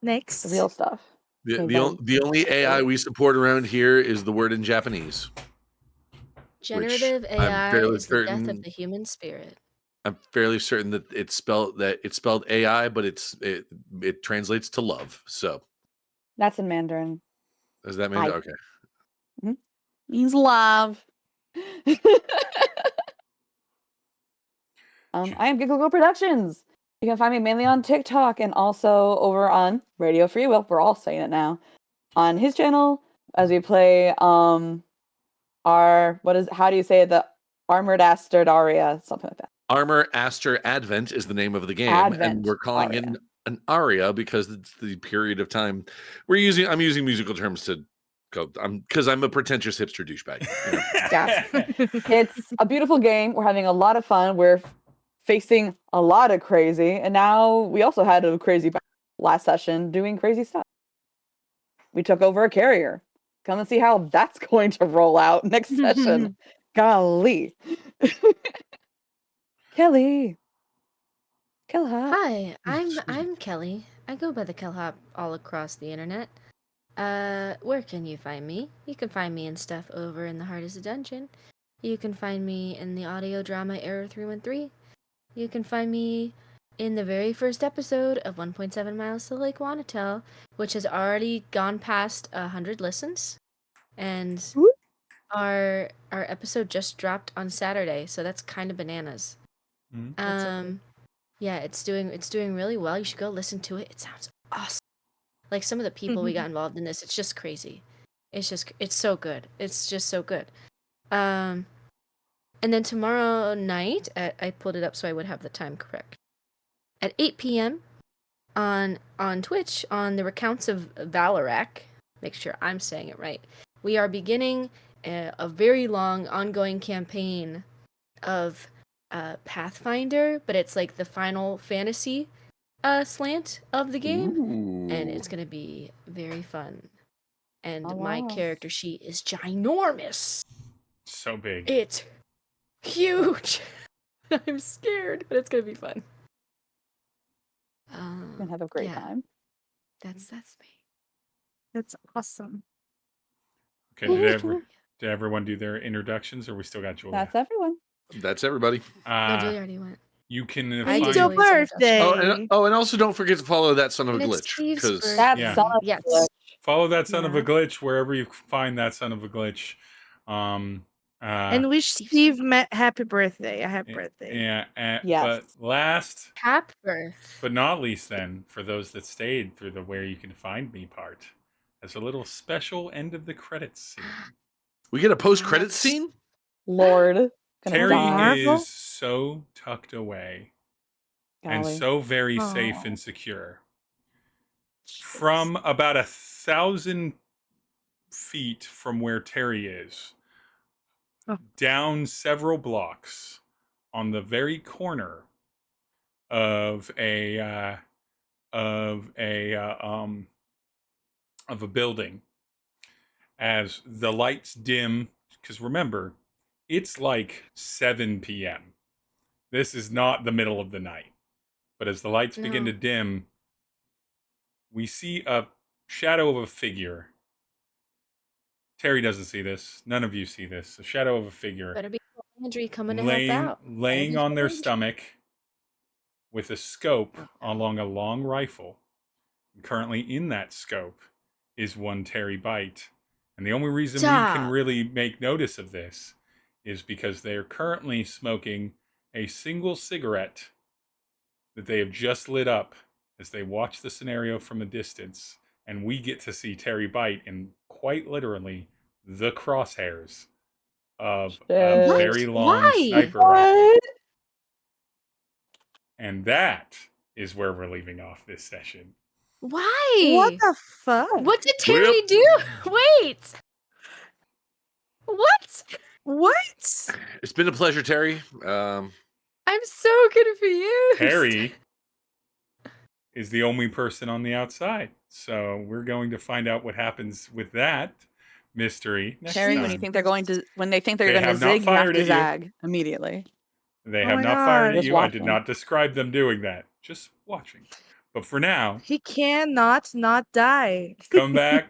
Next. The real stuff. The only AI we support around here is the word in Japanese. Generative I'm AI fairly is the death certain- of the human spirit. I'm fairly certain that it's spelled AI, but it translates to love. So That's in Mandarin. Does that mean I- okay? Means love. I am Giggle Productions. You can find me mainly on TikTok and also over on Radio Free Will. We're all saying it now. On his channel, as we play how do you say it? The Armored Astrid Aria, something like that. Armor Aster Advent is the name of the game, and Advent we're calling it Aria. an aria because it's the period of time I'm using musical terms to go. Because I'm a pretentious hipster douchebag. You know? Yes. It's a beautiful game. We're having a lot of fun. We're facing a lot of crazy, and now we also had a crazy last session doing crazy stuff. We took over a carrier. Come and see how that's going to roll out next session. Golly. Kelly. Kellhop. Hi, I'm Kelly. I go by the Kellhop all across the internet. Where can you find me? You can find me and stuff over in the Heart is a Dungeon. You can find me in the audio drama Error 313. You can find me in the very first episode of 1.7 Miles to Lake Wanatel, which has already gone past 100 listens. And Whoop. our episode just dropped on Saturday, so that's kind of bananas. Mhm. Yeah, it's doing really well. You should go listen to it. It sounds awesome. Like some of the people we got involved in this, it's just crazy. It's so good. It's just so good. And then tomorrow night, I pulled it up so I would have the time correct. At 8 p.m. on Twitch, on the Recounts of Valorak, make sure I'm saying it right, we are beginning a very long ongoing campaign of Pathfinder, but it's like the Final Fantasy slant of the game, and it's gonna be very fun. And Oh, my wow. character sheet is ginormous. So big. It's huge. I'm scared, but it's gonna be fun. You're gonna have a great time. That's me. That's awesome. Okay, did everyone do their introductions, or we still got Julia? That's everyone. That's everybody. No, Julie already went. You can I It's did your find Julie's birthday. And also don't forget to follow that son of a And it's glitch Steve's because birthday. That's Yeah. son of a Yes. glitch. follow that son of a Yeah. glitch wherever you find that son of a glitch. And wish Steve's Steve happy birthday. A happy birthday. Yeah, Yes. but last Happy birth. but not least, then, for those that stayed through the where you can find me part, as a little special end of the credits scene. we get a post-credit What? scene. Lord. Gonna Terry die. Marvel? is so tucked away and Golly. so very safe Aw. and secure. From about 1,000 feet from where Terry is, Oh. down several blocks, on the very corner of a building, as the lights dim, because remember, it's like 7 p.m. This is not the middle of the night. But as the lights begin No. to dim, we see a shadow of a figure. Terry doesn't see this. None of you see this. A shadow of a figure Better be Landry coming to help out. laying on their Landry. stomach with a scope along a long rifle. Currently in that scope is one Tery Byte. And the only reason we can Stop. really make notice of this is because they are currently smoking a single cigarette that they have just lit up as they watch the scenario from a distance. And we get to see Tery Byte in quite literally the crosshairs of a Shit. very long Why? sniper rifle. What? And that is where we're leaving off this session. Why? What the fuck? What did Terry do? Wait. What? What? It's been a pleasure, Terry. I'm so confused. Terry is the only person on the outside. So we're going to find out what happens with that mystery next Terry, time. when they think they're They gonna have not zig, you have fired to at you. zag immediately. They Oh have my not fired God. at Just you. I did watching. not describe them doing that. Just watching. But for now, He cannot not die. come back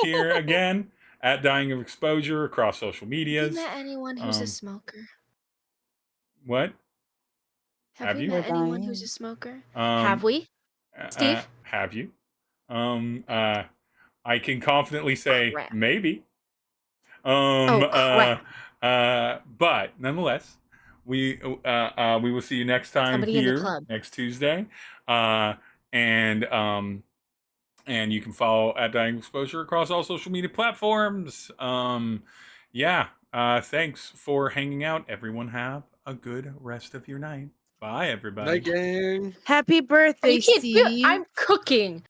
here again at Dying of Exposure across social Have you medias. met anyone who's a smoker? What? Have Have we you? met We're anyone dying. who's a smoker? Have we? Steve? Have you? I can confidently say Crap. maybe. Crap. But nonetheless, we will see you next time Somebody in the here club. next Tuesday. And you can follow at Dying Exposure across all social media platforms. Thanks for hanging out. Everyone have a good rest of your night. Bye, everybody. Night gang. Happy birthday, You can't do it. Steve. I'm cooking.